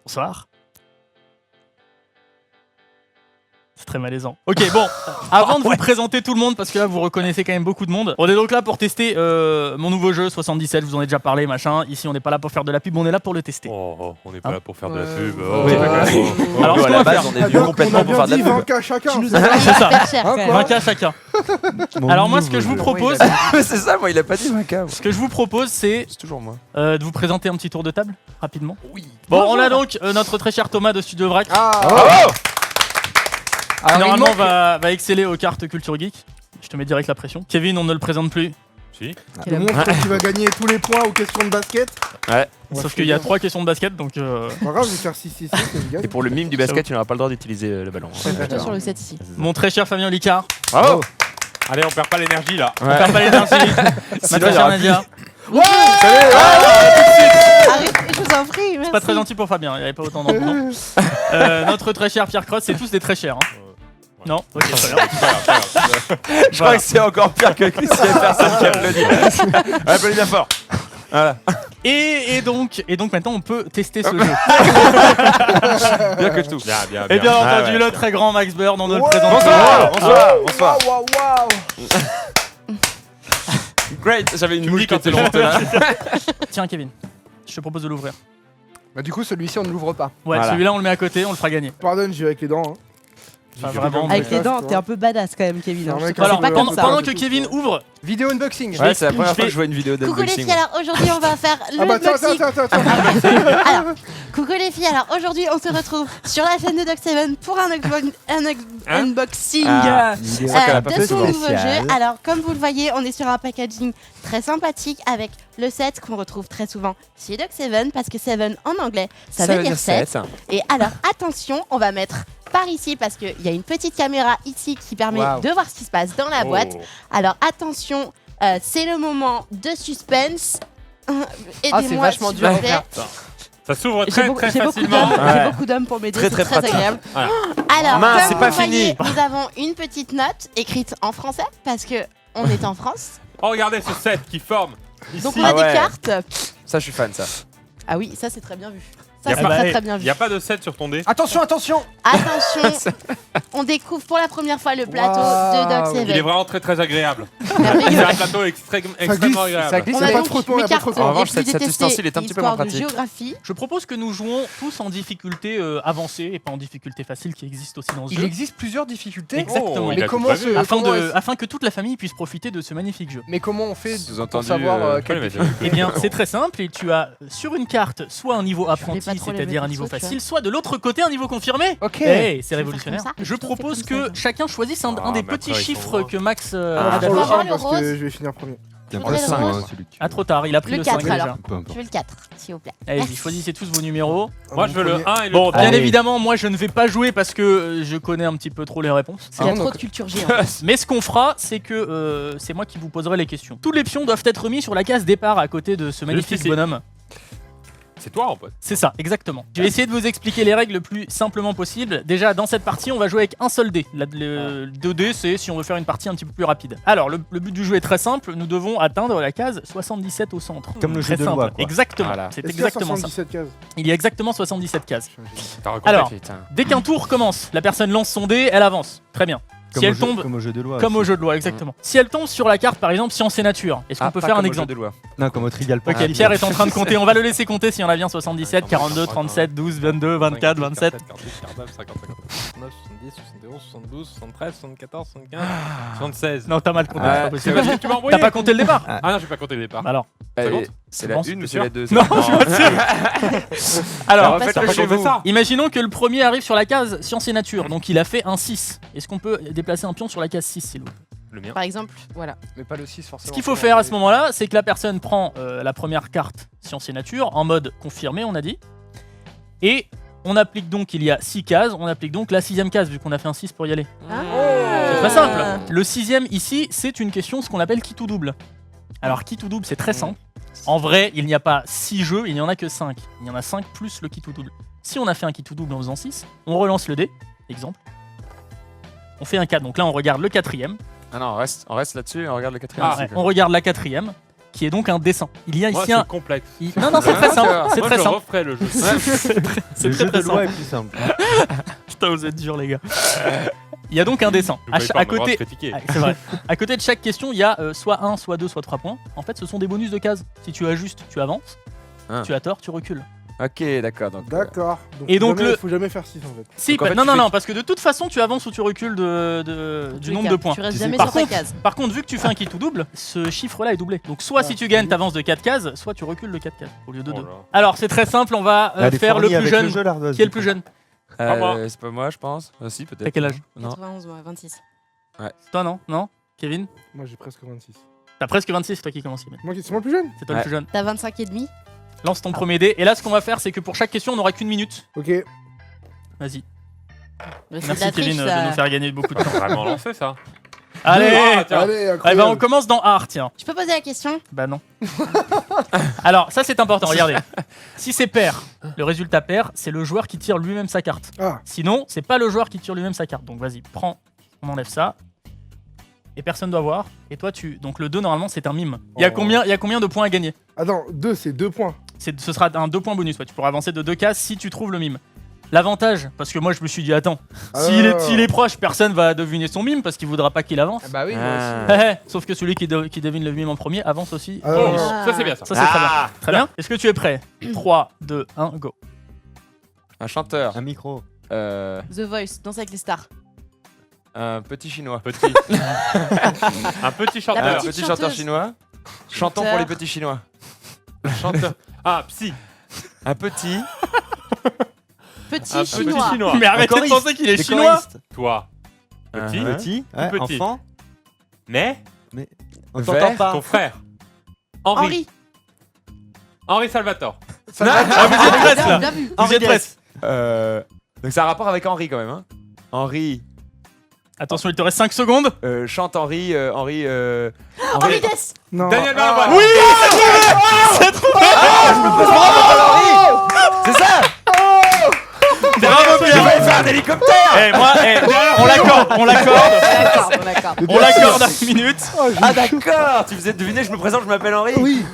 Bonsoir. C'est très malaisant. Ok, bon, avant de vous présenter tout le monde, parce que là vous reconnaissez quand même beaucoup de monde, on est donc là pour tester mon nouveau jeu 77, je vous en ai déjà parlé, machin. Ici on n'est pas là pour faire de la pub, on est là pour le tester. Oh, on n'est pas là pour faire de la pub. Alors ce qu'on va faire, on est venu complètement pour faire de la pub. 20K chacun. Tu nous as c'est ça, fait cher, quand même. 20K chacun. Alors moi ce que je vous propose, C'est ça, moi il a pas dit 20K. ce que je vous propose c'est C'est toujours moi. de vous présenter un petit tour de table, rapidement. Oui. Bon, on a donc notre très cher Thomas de Studio Vrac, qui Alors, normalement il manque- va exceller aux cartes Culture Geek. Je te mets direct la pression. Kevin, on ne le présente plus. Si. Le monstre qui va gagner tous les points aux questions de basket. Sauf qu'il y a 3 questions de basket, donc... Pas grave, je vais faire 6-6-6 et je gagne. Et pour le mime du basket, tu n'auras pas le droit d'utiliser le ballon. Plutôt sur le 7 ici. Mon très cher Fabien Licard, Bravo. Allez, on perd pas l'énergie là. on perd pas l'énergie. Ma Sinon, très il y chère aura Nadia. Arrêtez, je vous en prie, merci. Pas très gentil pour Fabien, il n'y avait pas autant d'enfants. Notre très cher Pierre Cross, c'est tous des très chers. Hein. Non. Ok, très bien. Je crois que c'est encore pire que s'il y a personne qui applaudit. Applaudis bien fort. Voilà. Et donc maintenant on peut tester ce jeu. Bien que tout. Bien. Et bien Ah entendu ouais. le très grand Max Bird, on ne le Ouais. présente Bonsoir. pas. Bonsoir. Waouh, waouh. Great. J'avais une Tu me mouche dis qui quand était t'es longtemps là. Tiens Kevin, je te propose de l'ouvrir. Bah, du coup, celui-ci, on ne l'ouvre pas. Ouais, Voilà. celui-là on le met à côté, on le fera gagner. Pardonne, j'ai avec les dents. Hein. Enfin, vraiment, Avec mais- les dents, t'es un peu badass quand même, Kevin. hein. Un Je mec te un Alors pensais peu pas pendant, comme ça. pendant hein. que Kevin ouvre, Vidéo unboxing. Ouais, c'est la première je fois vais- que je vois une vidéo Coucou les d'unboxing. filles, alors aujourd'hui on va faire Ah bah, attends, l'unboxing. Alors, coucou les filles, alors aujourd'hui on se retrouve sur la chaîne de Doc7 pour un unboxing Ah, c'est ça qu'elle a pas de fait son souvent. nouveau jeu. Alors, comme vous le voyez, on est sur un packaging très sympathique avec le 7 qu'on retrouve très souvent chez Doc7 parce que 7 en anglais ça veut dire 7. Et alors, attention, on va mettre par ici parce qu'il y a une petite caméra ici qui permet Wow. de voir ce qui se passe dans la boîte. Alors, attention, c'est le moment de suspense. c'est Aidez-moi, vachement s'il dur vous à plaît. faire. Ça s'ouvre J'ai très beaucoup, très j'ai beaucoup facilement. d'hommes, Ouais. j'ai beaucoup d'hommes pour m'aider, Très, c'est très très pratique. agréable. Alors, Mince, comme c'est pas vous voyez, fini. nous avons une petite note écrite en français parce que on est en France. Oh, regardez ce set qui forme. Ici. Donc on a Ah ouais. des cartes. Ça, je suis fan, ça. Ah oui, ça c'est très bien vu. Ça Y a c'est pas- très très bien Il vu. n'y a pas de set sur ton dé. Attention, attention. Attention, on découvre pour la première fois le plateau Waouh. de Doc Il est 7. vraiment très très agréable. C'est Merveilleux. un plateau extrêmement Ça agréable. glisse, On il y a a pas donc de frottement, il les y a pas de cartes frottement. En revanche, les plus cet détestées, ustensile est un petit peu histoire moins de pratique. géographie. je propose que nous jouons tous en difficulté avancée et pas en difficulté facile qui existe aussi dans ce Il jeu. existe plusieurs difficultés. Exactement. il Mais a comment tout se- prévu. Afin que toute la famille puisse profiter de ce magnifique jeu. Mais comment on fait pour Sous-entendu, savoir quel Ouais, Eh bien, c'est très simple et tu as sur une carte soit un niveau apprenti, pas trop lever c'est-à-dire un le niveau saut, tu facile, soit de l'autre côté un niveau confirmé. Ok. Hey, c'est faire révolutionnaire. comme ça. Je Plutôt, propose c'est comme que ça. chacun choisisse un Ah, des mais petits après, ils chiffres sont- que Max Alors, a pour le D'abord, un, le parce rose. que je vais finir premier. Je Le voudrais le 5, rose. celui qui... Ah, trop tard, il a pris Le le 4 5 déjà. alors. Peu importe. Je veux le 4, s'il vous plaît. Allez, Merci. choisissez tous vos numéros. Moi, je veux le 1 et le Bon, 3. bien Allez. évidemment, moi je ne vais pas jouer parce que je connais un petit peu trop les réponses. Il y a Ah, trop donc- de culture G. en fait. Mais ce qu'on fera, c'est que c'est moi qui vous poserai les questions. Tous les pions doivent être mis sur la case départ à côté de ce magnifique ici. bonhomme. C'est toi en fait. C'est ça, exactement. Je vais essayer de vous expliquer les règles le plus simplement possible. Déjà, dans cette partie, on va jouer avec un seul dé. Le 2 dés, c'est si on veut faire une partie un petit peu plus rapide. Alors, le but du jeu est très simple. Nous devons atteindre la case 77 au centre. Comme le Très jeu de simple. loi, quoi. Exactement. Voilà. C'est Est-ce qu'il y a exactement ça. 77 cases Il y a exactement 77 cases. T'as raconté. Alors, Putain. dès qu'un tour commence, la personne lance son dé, elle avance. Très bien. Si elle tombe, Comme au jeu de loi. comme au aussi. jeu de loi, exactement. Si elle tombe sur la carte, par exemple, science et nature, est-ce qu'on peut pas faire un comme au jeu exemple de loi. Non, comme au Trivial Ok, Poker. Pierre est en train de compter. On va le laisser compter si on a bien 77, 42, 37, 12, 22, 24, 27. 48, 49, 50, 59, 70, 71, 72, 73, 74, 75, 76. Non, t'as mal compté, Ouais, c'est pas possible. C'est vrai, tu m'as envoyé. T'as pas compté le départ. Ah non, j'ai pas compté le départ. Alors, Ça Allez, compte c'est la Non, 1 c'est ou c'est sûr. la 2? non, je suis pas sûr. Alors, refaites-le T'as pas chez compté vous. ça. imaginons que le premier arrive sur la case science et nature, donc il a fait un 6. Est-ce qu'on peut déplacer un pion sur la case 6, s'il vous plaît? Le mien. Par exemple, voilà. Mais pas le 6 forcément. Ce qu'il faut faire à ce moment-là, c'est que la personne prend la première carte science et nature en mode confirmé, on a dit. Et on applique donc, il y a 6 cases, on applique donc la 6ème case, vu qu'on a fait un 6 pour y aller. C'est très simple. Le 6ème ici, c'est une question, ce qu'on appelle qui tout double. Alors, qui tout double, c'est très simple. En vrai, il n'y a pas 6 jeux, il n'y en a que 5. Il y en a 5 plus le qui tout double. Si on a fait un qui tout double en faisant 6, on relance le dé, exemple. On fait un 4, donc là on regarde le 4ème. Ah non, on reste là-dessus et on regarde le 4ème. Ah, ouais, on regarde la 4ème. qui est donc un dessin. Il y a Moi, ici c'est un. complexe. Non, non, c'est très simple. C'est Moi, très je simple. referai le jeu. C'est Le très jeu très de loi simple. est plus simple. Putain, vous êtes durs, les gars. Il y a donc un dessin. À côté. Ah, c'est vrai. À côté de chaque question, il y a soit 1, soit 2, soit 3 points. En fait, ce sont des bonus de cases. Si tu ajustes, tu avances. Ah. Si tu as tort, tu recules. Ok, d'accord. Donc, D'accord. Et donc jamais- le- faut jamais faire 6 en fait. Si, Donc, en fait, non, tu non, fais- non, parce que de toute façon, tu avances ou tu recules du nombre de points. Tu restes Tu sais, jamais par sur ta contre- case. Par contre, vu que tu fais un qui tout double, ce chiffre-là est doublé. Donc, soit si tu gagnes, t'avances de 4 cases, soit tu recules de 4 cases au lieu de 2. Alors, c'est très simple, on va Elle est faire le fournie plus avec jeune. le jeu, l'ardoise, Qui est le du plus coup. jeune? Pas moi. c'est pas moi, je pense. Si, peut-être. T'as quel âge? Non. 91, moi, 26. Toi, non? Non? Kevin? Moi j'ai presque 26. T'as presque 26, c'est toi qui commence. Kevin. C'est moi le plus jeune. C'est toi le Ouais. plus jeune. T'as 25 et demi. Lance ton premier dé. Et là, ce qu'on va faire, c'est que pour chaque question, on n'aura qu'une minute. Ok. Vas-y. Mais c'est de Merci la Kevin triche, de ça. nous faire gagner beaucoup de temps. Vraiment lancé ça. Allez! Ah, tiens. Allez, Eh ben, incroyable. on commence dans art, tiens. Je peux poser la question? Bah non. Alors, ça c'est important, regardez. Si c'est pair, le résultat pair, c'est le joueur qui tire lui-même sa carte. Ah, Sinon, c'est pas le joueur qui tire lui-même sa carte. Donc vas-y, prends, on enlève ça. Et personne doit voir. Et toi, tu. Donc le 2, normalement, c'est un mime. Il y a Oh. combien de points à gagner? attends, 2 c'est 2 points. Ce sera un 2 points bonus. Ouais. Tu pourras avancer de 2 cases si tu trouves le mime. L'avantage, parce que moi je me suis dit, attends, s'il est proche, personne va deviner son mime parce qu'il voudra pas qu'il avance. Bah oui, Ah. Hé, hé, sauf que celui qui devine le mime en premier avance aussi. Ah. bonus. ça c'est bien ça. Ça, c'est très bien. Très bien. Est-ce que tu es prêt? 3, 2, 1, go. Un chanteur. Un micro. The Voice, Danse avec les stars. Un petit chinois. Petit. Un petit Un chanteur. petite petit chanteur chanteuse. chinois. Chantons Chanteur. pour les petits chinois. Chanteur. Ah, psy. Un petit. Petit Un chinois. petit chinois. Mais arrêtez de choriste. penser qu'il est Des chinois. choristes. Toi. Petit. Hein Petit, Tout ouais, petit. enfant. Mais On Vert. t'entend pas. ton frère. Henri. Henri. Henri Salvatore. Ah, vous êtes presque là. Bien vu. Vous êtes Henri presque. Donc c'est un rapport avec Henri quand même. Hein. Henri. Attention, il te reste 5 secondes. Chante Henri. Henri. Henri Dess. Non. Daniel Balavoine. Oui, c'est trouvé. C'est ça. Bravo Je Pierre. vais faire un hélicoptère. Eh, moi, on l'accorde, on l'accorde. D'accord. On l'accorde à une minute. Ah d'accord. Tu faisais deviner. Je me présente. Je m'appelle Henri. Oui.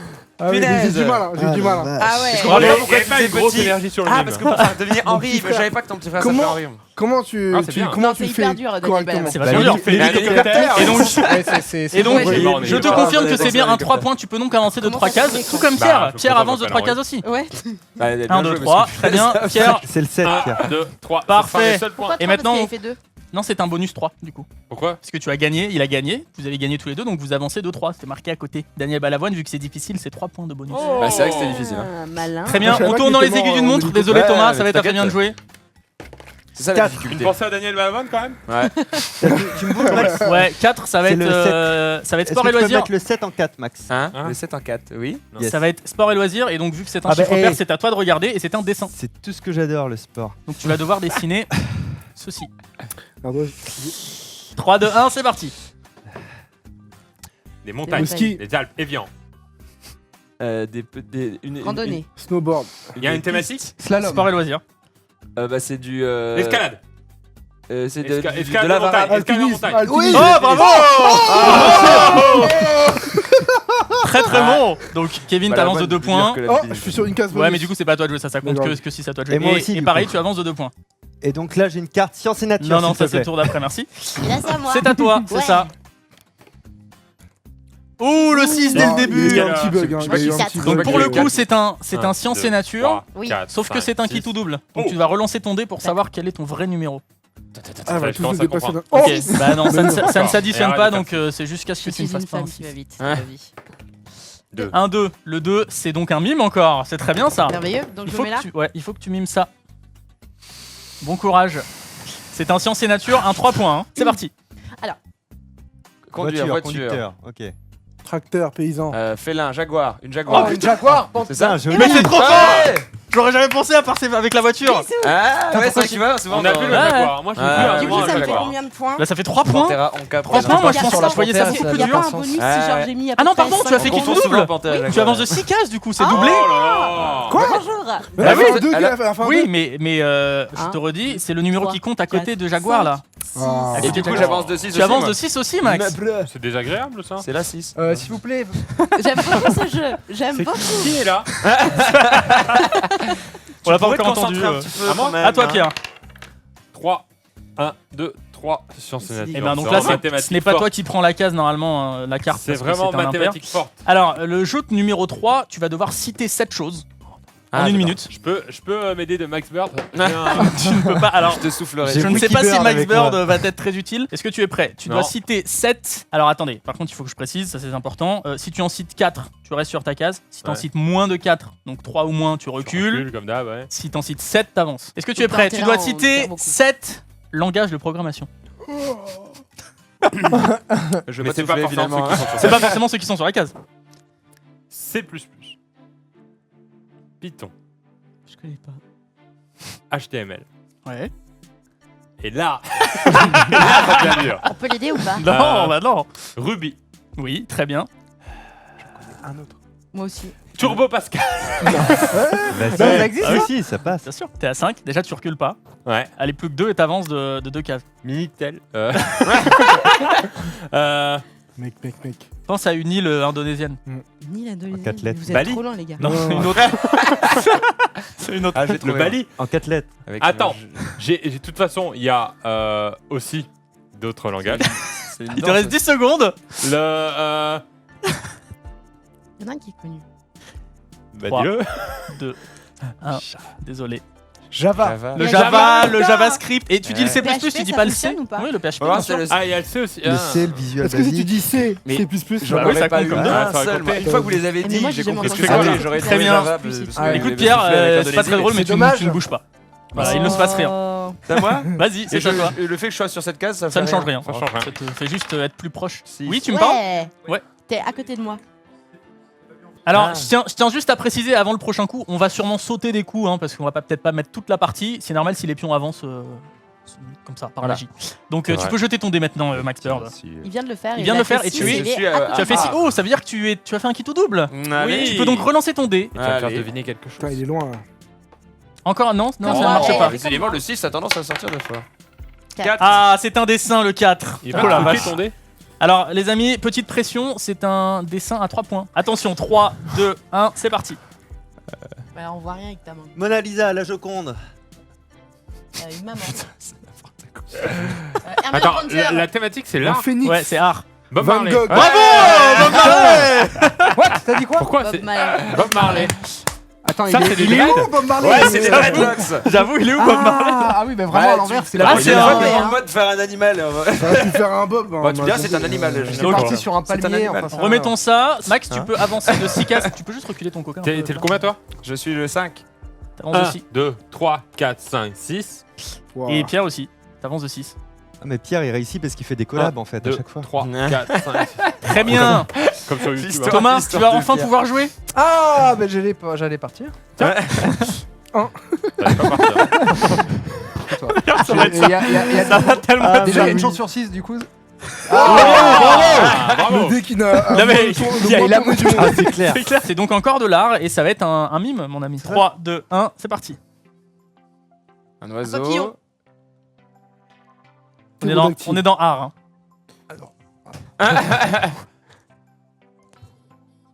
Ah oui, mais j'ai Punaise. du mal, hein, j'ai du mal. hein. Ah ouais. Je comprends Allez, pas Il y pourquoi avait tu pas disais une grosse petit. énergie sur le Ah mime. parce que pour faire devenir Mon Henri, petit mais je savais frère. pas que ton petit frère Comment s'appelait Henri. Comment tu, Ah, c'est bien. comment Non, tu c'est fais hyper dur, Daniel correctement Balavoine. C'est vachement dur. L'hélicoptère. Et donc, Et et donc, Ouais, bon, on est je te libre. confirme que Ouais, c'est bien un ouais, 3 ouais. points. Tu peux donc avancer de Comment 3 ça se cases, fait, tout quoi comme Bah, Pierre. je Pierre comprends avance de pas 3 la cases aussi. Ouais. 1, 2, 3. Très bien. Pierre. C'est le 7, Pierre. 1, 2, 3. Parfait. Pourquoi Et toi, maintenant, parce qu'il avait fait 2. Non, c'est un bonus 3 du coup. Pourquoi? Parce que tu as gagné, il a gagné, vous avez gagné tous les deux, donc vous avancez de 3. C'est marqué à côté. Daniel Balavoine, vu que c'est difficile, c'est 3 points de bonus. Bah, c'est vrai que c'était difficile. Hein. Malin. Très bien, Je savais on pas tourne qu'il dans les était aiguilles mort d'une en montre. hélico. Désolé Ouais, Thomas, mais ça va être à t'inquiète. bien de jouer. C'est ça la Quatre. Tu difficulté. pensais à Daniel Balavoine quand même? Ouais. Tu me bouges, Max. Ouais, 4, ça va C'est être le ça va être Est-ce sport que et tu peux loisirs. mettre le 7 en 4, Max? Hein Hein Le 7 en 4, oui. Yes. Ça va être sport et loisirs, et donc vu que c'est un Ah bah, chiffre pair, hey. c'est à toi de regarder, et c'est un dessin. C'est tout ce que j'adore, le sport. Donc tu vas devoir dessiner ceci. Pardon. 3, 2, 1, c'est parti. Des montagnes. Le ski. Des Alpes. Evian. Une Randonnée. Snowboard. Il y a une thématique? Slalom. Sport et loisirs. Bah c'est du. L'escalade. C'est de Escalade la de montagne. varade. Escalade en montagne. Alpinisme. Oh, bravo. Très très bon. Donc Kevin, t'avances de 2 points. Oh, je suis sur une case bonus. Ouais, mais du coup, c'est pas à toi de jouer, ça compte D'accord. que si c'est à toi de jouer. Et moi aussi, Et du pareil, coup. tu avances de 2 points. Et donc là, j'ai une carte science et nature. Non, non, s'il ça te c'est le plaît. tour d'après, merci. Et là, c'est à moi. C'est à toi, c'est Ouais. ça. Ouh, le 6 dès le Non, il y a début. eu un petit bug. hein, il y a eu un Quatre. petit Donc bug. pour le Quatre. coup, c'est un science et nature. Oui. Sauf que c'est un qui tout double. Donc Oh. tu vas relancer ton dé pour savoir quel est ton vrai numéro. Ah, on va Je tous commence se à dépasser comprendre. d'un. Oh Ok, bah non, ça ne D'accord. s'additionne Et pas, arrête de donc c'est jusqu'à ce Je que tu suis ne une fasses pas un femme qui 6. va vite. Hein ma vie. 1, 2. Le 2, c'est donc un mime encore. C'est très bien ça. Merveilleux. Donc Il je faut, mets là. il faut que tu mimes ça. Bon courage. C'est un science et nature, un 3 points. Hein. C'est parti. Conduire, voiture. Conducteur, ok. Tracteur, paysan. Félin, jaguar. Une jaguar. Oh, une jaguar. C'est ça joli. Mais c'est trop fort. Ouais. J'aurais jamais pensé à part avec la voiture. Ah ouais, ça tu vois, souvent On a vu le Ouais. jaguar. Moi je Ouais. suis plus Du un coup, ça me fait jaguar. combien de points? Là, ça fait 3 points. Pantera, on capte. Franchement, moi je Il y a pense pas- je voyais ça beaucoup Il plus n'y a pas dur. un bonus si Ouais. genre j'ai mis à Ah peu non, près pardon, tu as cinq fait On qui confond tout souvent double. Pantera et Tu jaguar. avances de 6 cases du coup, c'est Oh. doublé. Oh là là. Quoi Bonjour. Mais Bah elle oui, a fait deux, elle a- elle a fait un Oui, deux. mais je te Un, redis, c'est le numéro qui compte à côté quatre, de Jaguar là. Ah. Et du coup, j'avance de 6 Tu avances de 6 aussi, Max. C'est désagréable ça. C'est la 6. S'il vous plaît. J'aime beaucoup ce jeu. J'aime C'est beaucoup. qui est là? On l'a pas pourrais te encore entendu. concentrer un petit peu à moi quand même, À toi, hein. Pierre. 3, 1, 2, 3. Sciences et nature. Et ben donc C'est là, vraiment mathématique ce n'est pas forte. toi qui prends la case normalement, la carte. C'est parce que vraiment un impair. mathématique forte. Alors, le jeu numéro 3, tu vas devoir citer 7 choses en une minute. Je peux m'aider de Max Bird. Tu ne peux pas. Alors, Je te soufflerai. je ne sais Wiki pas si Bird Max avec Bird moi. va être très utile. Est-ce que tu es prêt? Tu dois Non. citer 7. Alors attendez, par contre, il faut que je précise, ça c'est important. Si tu en cites 4, tu restes sur ta case. Si tu en Ouais. cites moins de 4, donc 3 ou moins, tu recules. Recule comme d'hab, ouais. Si tu en cites 7, t'avances. Est-ce que tu es Tout prêt? intérêt Tu dois à en citer dire beaucoup. 7 langages de programmation. Je Mais vais c'est pas pas souffler forcément évidemment. ceux qui sont sur C'est pas forcément ceux qui sont sur la case. C++. Python. Je connais pas. HTML. Ouais. Et là, ça devient dur. On peut l'aider ou pas? Non, bah non. Ruby. Oui, très bien. Un autre. Moi aussi. Turbo Pascal. Ça existe, Ah oui, si, ça passe. Bien sûr. T'es à 5. Déjà, tu recules pas. Ouais. Allez, plus que 2 et t'avances de 2 cases. Minitel. Mec. Pense à une île indonésienne. Ni l'Indonésie. 4 lettres. Vous êtes Bali. trop loin, les gars. Non, Non. une autre. C'est une autre. Ah, j'ai Le trouvé. Bali. En 4 lettres. Avec Attends. le- J'ai de toute façon, il y a aussi d'autres langages. c'est une Il te danse. reste 10 secondes. Le. Il y en a un qui est connu. Bah, Trois. dis-le. 2, 1. Désolé. Java. Java. Le Le Java, Java. le JavaScript. Et tu dis le C++, PHP, tu dis ça pas le C. fonctionne ou pas Oui, le PHP. On va voir, bien sûr. c'est le Ah, il y a le C aussi. Le C, le visuel Est-ce que si tu basique. dis C, Mais- C++, J'en Bah oui, aurais ça pas compte eu comme deux. un Ah, ça aurait seul. compté. Une fois que vous les avez Mais dit, moi, j'ai j'ai compris ce que jamais c'était. entendu J'aurais ça. trouvé Très bien. Java. Plus, parce c'est que ça. le Écoute, soufflet Pierre, avec c'est pas l'Indonésie. très drôle, mais C'est tu dommage. ne bouges pas. Voilà, il ne se passe rien. Oh. C'est à moi Vas-y, c'est à toi. Le fait que je sois sur cette case, Ça ne change rien. Ça change rien. Ça te fait juste être plus proche. Si. Oui, tu me parles. Ouais. T'es à côté de moi. Alors, Ah. je tiens juste à préciser avant le prochain coup, on va sûrement sauter des coups, parce qu'on va peut-être pas mettre toute la partie. C'est normal si les pions avancent comme ça, par Voilà. magie. Donc, C'est tu vrai. peux jeter ton dé maintenant, Max Bird. Il vient de le faire. Il vient de a le faire fait et tu six, es- il est je suis, à côté Tu as fait de si. moi. Oh, ça veut dire que tu as fait un kit au double. Allez. Tu peux donc relancer ton dé. Tu vas me faire Allez. deviner quelque chose. Putain, il est loin là. Encore non, ça ne Oh, marche ouais. pas. Décidément, le 6 a tendance à sortir des fois. 4. Ah, c'est un dessin, le 4. Il Oh va la truquer vache. ton dé. Alors, les amis, petite pression, c'est un dessin à 3 points. Attention, 3, 2, 1, c'est parti. Bah, on voit rien avec ta main. Mona Lisa, la Joconde. Une maman. Attends, la thématique c'est Un l'art. phénix. Ouais, c'est art. Bob Van Marley. Gogh. What? T'as dit quoi? Pourquoi Bob c'est Marley. Bob Marley? Attends, Ça, c'est il des est dreads. où Bob Marley? Ouais, C'est c'est des ça. Redlocks. J'avoue, il est où Bob Marley Ah oui, mais vraiment à l'envers, c'est Ah, la c'est une un- fois ouais, en hein. mode faire un animal. T'aurais pu faire un bob. Bah, tu dis, ah, c'est un animal. C'est généralement. parti sur un C'est un palmier. animal. enfin, ça- Remettons ça. Max, tu Hein peux avancer de 6 cases. Tu peux juste reculer ton coquin. un peu, T'es le combien toi? Je suis le 5. T'avances 1, de 6. 2, 3, 4, 5, 6. Et Pierre aussi. T'avances de 6. Ah, mais Pierre, il réussit parce qu'il fait des collabs en fait à 2, chaque fois. 3, 4, 5. Très bien. Comme sur YouTube. L'histoire. hein. Thomas, tu L'histoire vas de enfin Pierre. pouvoir jouer. Ah, ben j'allais partir. T'allais pas partir. Ça va être ça. Il y a Ça va tellement Ah, être déjà ça. il y a une chance sur 6 du coup. Ah, bravo. Le dé qui n'a. Non, mais il y a- il a du monde. Ah, c'est clair. C'est clair, c'est donc encore de l'art et ça va être un mime, mon ami. 3, 2, 1, c'est parti. Un oiseau. papillon. On est dans art. Hein.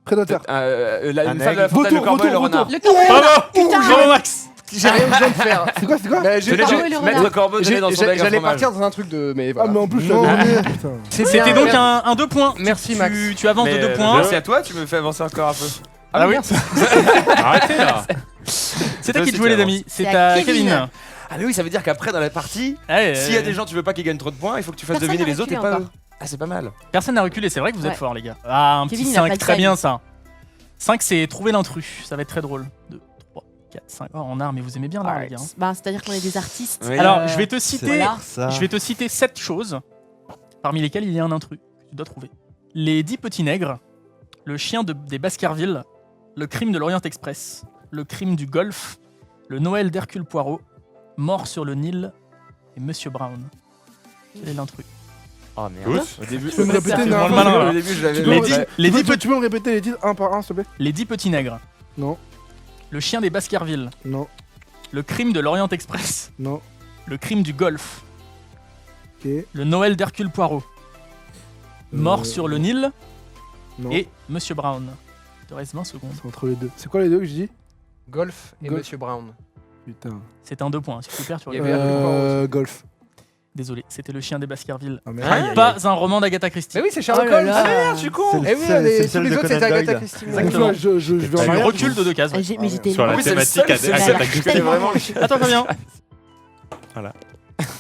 Prédateur. Une Un femme de la aigle. fontaine, le Vautour, corbeau et le vautour, renard. Le corbeau. Bravo, bravo Max. J'ai rien besoin de faire. C'est quoi, c'est quoi Ben, Je j'ai l'ai pas- corbeau et le renard. Maître Corbeau donné dans son bec à J'allais fromage. partir dans un truc de. Mais Ah, voilà. mais en plus, je Non. l'avais donné. Putain. C'était donc un 2 points. Merci, Tu- Max. Tu avances de Mais, 2 points. Merci à toi, tu me fais avancer encore un peu. Ah oui, Arrêtez là. c'est à qui de C'est jouer les clair. amis. C'est C'est à à Kevin. Kevin. Ah, mais oui, ça veut dire qu'après, dans la partie, Ouais, s'il y a des gens, tu veux pas qu'ils gagnent trop de points, il faut que tu fasses Personne deviner n'a les autres et reculé pas eux. encore. Ah, c'est pas mal. Personne n'a reculé, c'est vrai que vous êtes Ouais. forts les gars. Ah, un Kevin, petit il a pas 5, de très time. bien ça. 5 c'est trouver l'intrus, ça va être très drôle. 2, 3, 4, 5. Oh, en art, mais vous aimez bien l'art les gars. hein. Bah, c'est-à-dire qu'on est des artistes. Oui. Alors, je vais te C'est citer, pour ça. je vais te citer 7 choses, parmi lesquelles il y a un intrus que tu dois trouver. Les 10 petits nègres, le chien des Baskerville, le crime de l'Orient Express, le crime du Golfe, le Noël d'Hercule Poirot, mort sur le Nil et Monsieur Brown. Quel est l'intrus? Oh merde. Tous. Au début, Tu peux me répéter c'est une vraiment dernière le fois malin, au début, je l'avais. Les Ouais. 10 les dix Tu peux me répéter les titres un par un, s'il te plaît? les 10 petits nègres, Non, le chien des Baskerville, non, le crime de l'Orient Express, non. le crime du Golfe, Ok. Le Noël d'Hercule Poirot. Mort sur le Nil. Non. Et Monsieur Brown. Il te reste 20 secondes. C'est entre les deux. C'est quoi les deux que je dis? Golf et Golf. Monsieur Brown. Putain. C'est un 2 points. Si tu perds, tu Il y regardes. avait Hercule Poirot Golf. Désolé, c'était Le Chien des Baskerville. Ah, merde. Pas un roman d'Agatha Christie. Mais oui, c'est Sherlock Oh là Holmes. là. Ah merde, je suis con. C'est le Eh oui, seul- mais c'est le tous seul les de autres Conan c'était Agatha Doyle. Christie. Exactement. Je vais Tu en arrière. recules de 2 cases. ouais. Mais j'étais Sur la loin. thématique C'est Agatha la- Christie. c'est vraiment. Attends, combien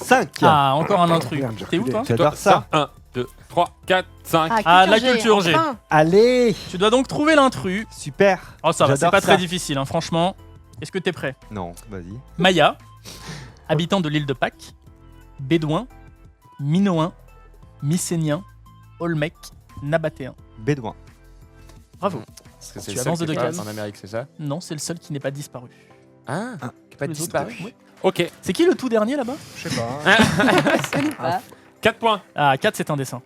5. Ah, encore un intrus. Merde, j'ai T'es où reculé. toi J'adore ça. 1, 2, 3, 4, 5. Ah, la culture G. enfin. Allez. Tu dois donc trouver l'intrus. Super. Oh, ça va, c'est J'adore pas ça. très difficile, hein, franchement. Est-ce que t'es prêt? Non, vas-y. Maya, habitant de l'île de Pâques, Bédouin, Minoen, Mycénien, Olmec, Nabatéen. Bédouin. Bravo. Parce que Tu c'est le avances seul de qui deux est cases. En Amérique, c'est ça? Non, c'est le seul qui n'est pas disparu. Ah, qui est pas Tous les disparu. autres, ouais. Ok, C'est qui le tout dernier là-bas? Je sais pas. Je connais pas. 4 points. Ah, 4, c'est un dessin.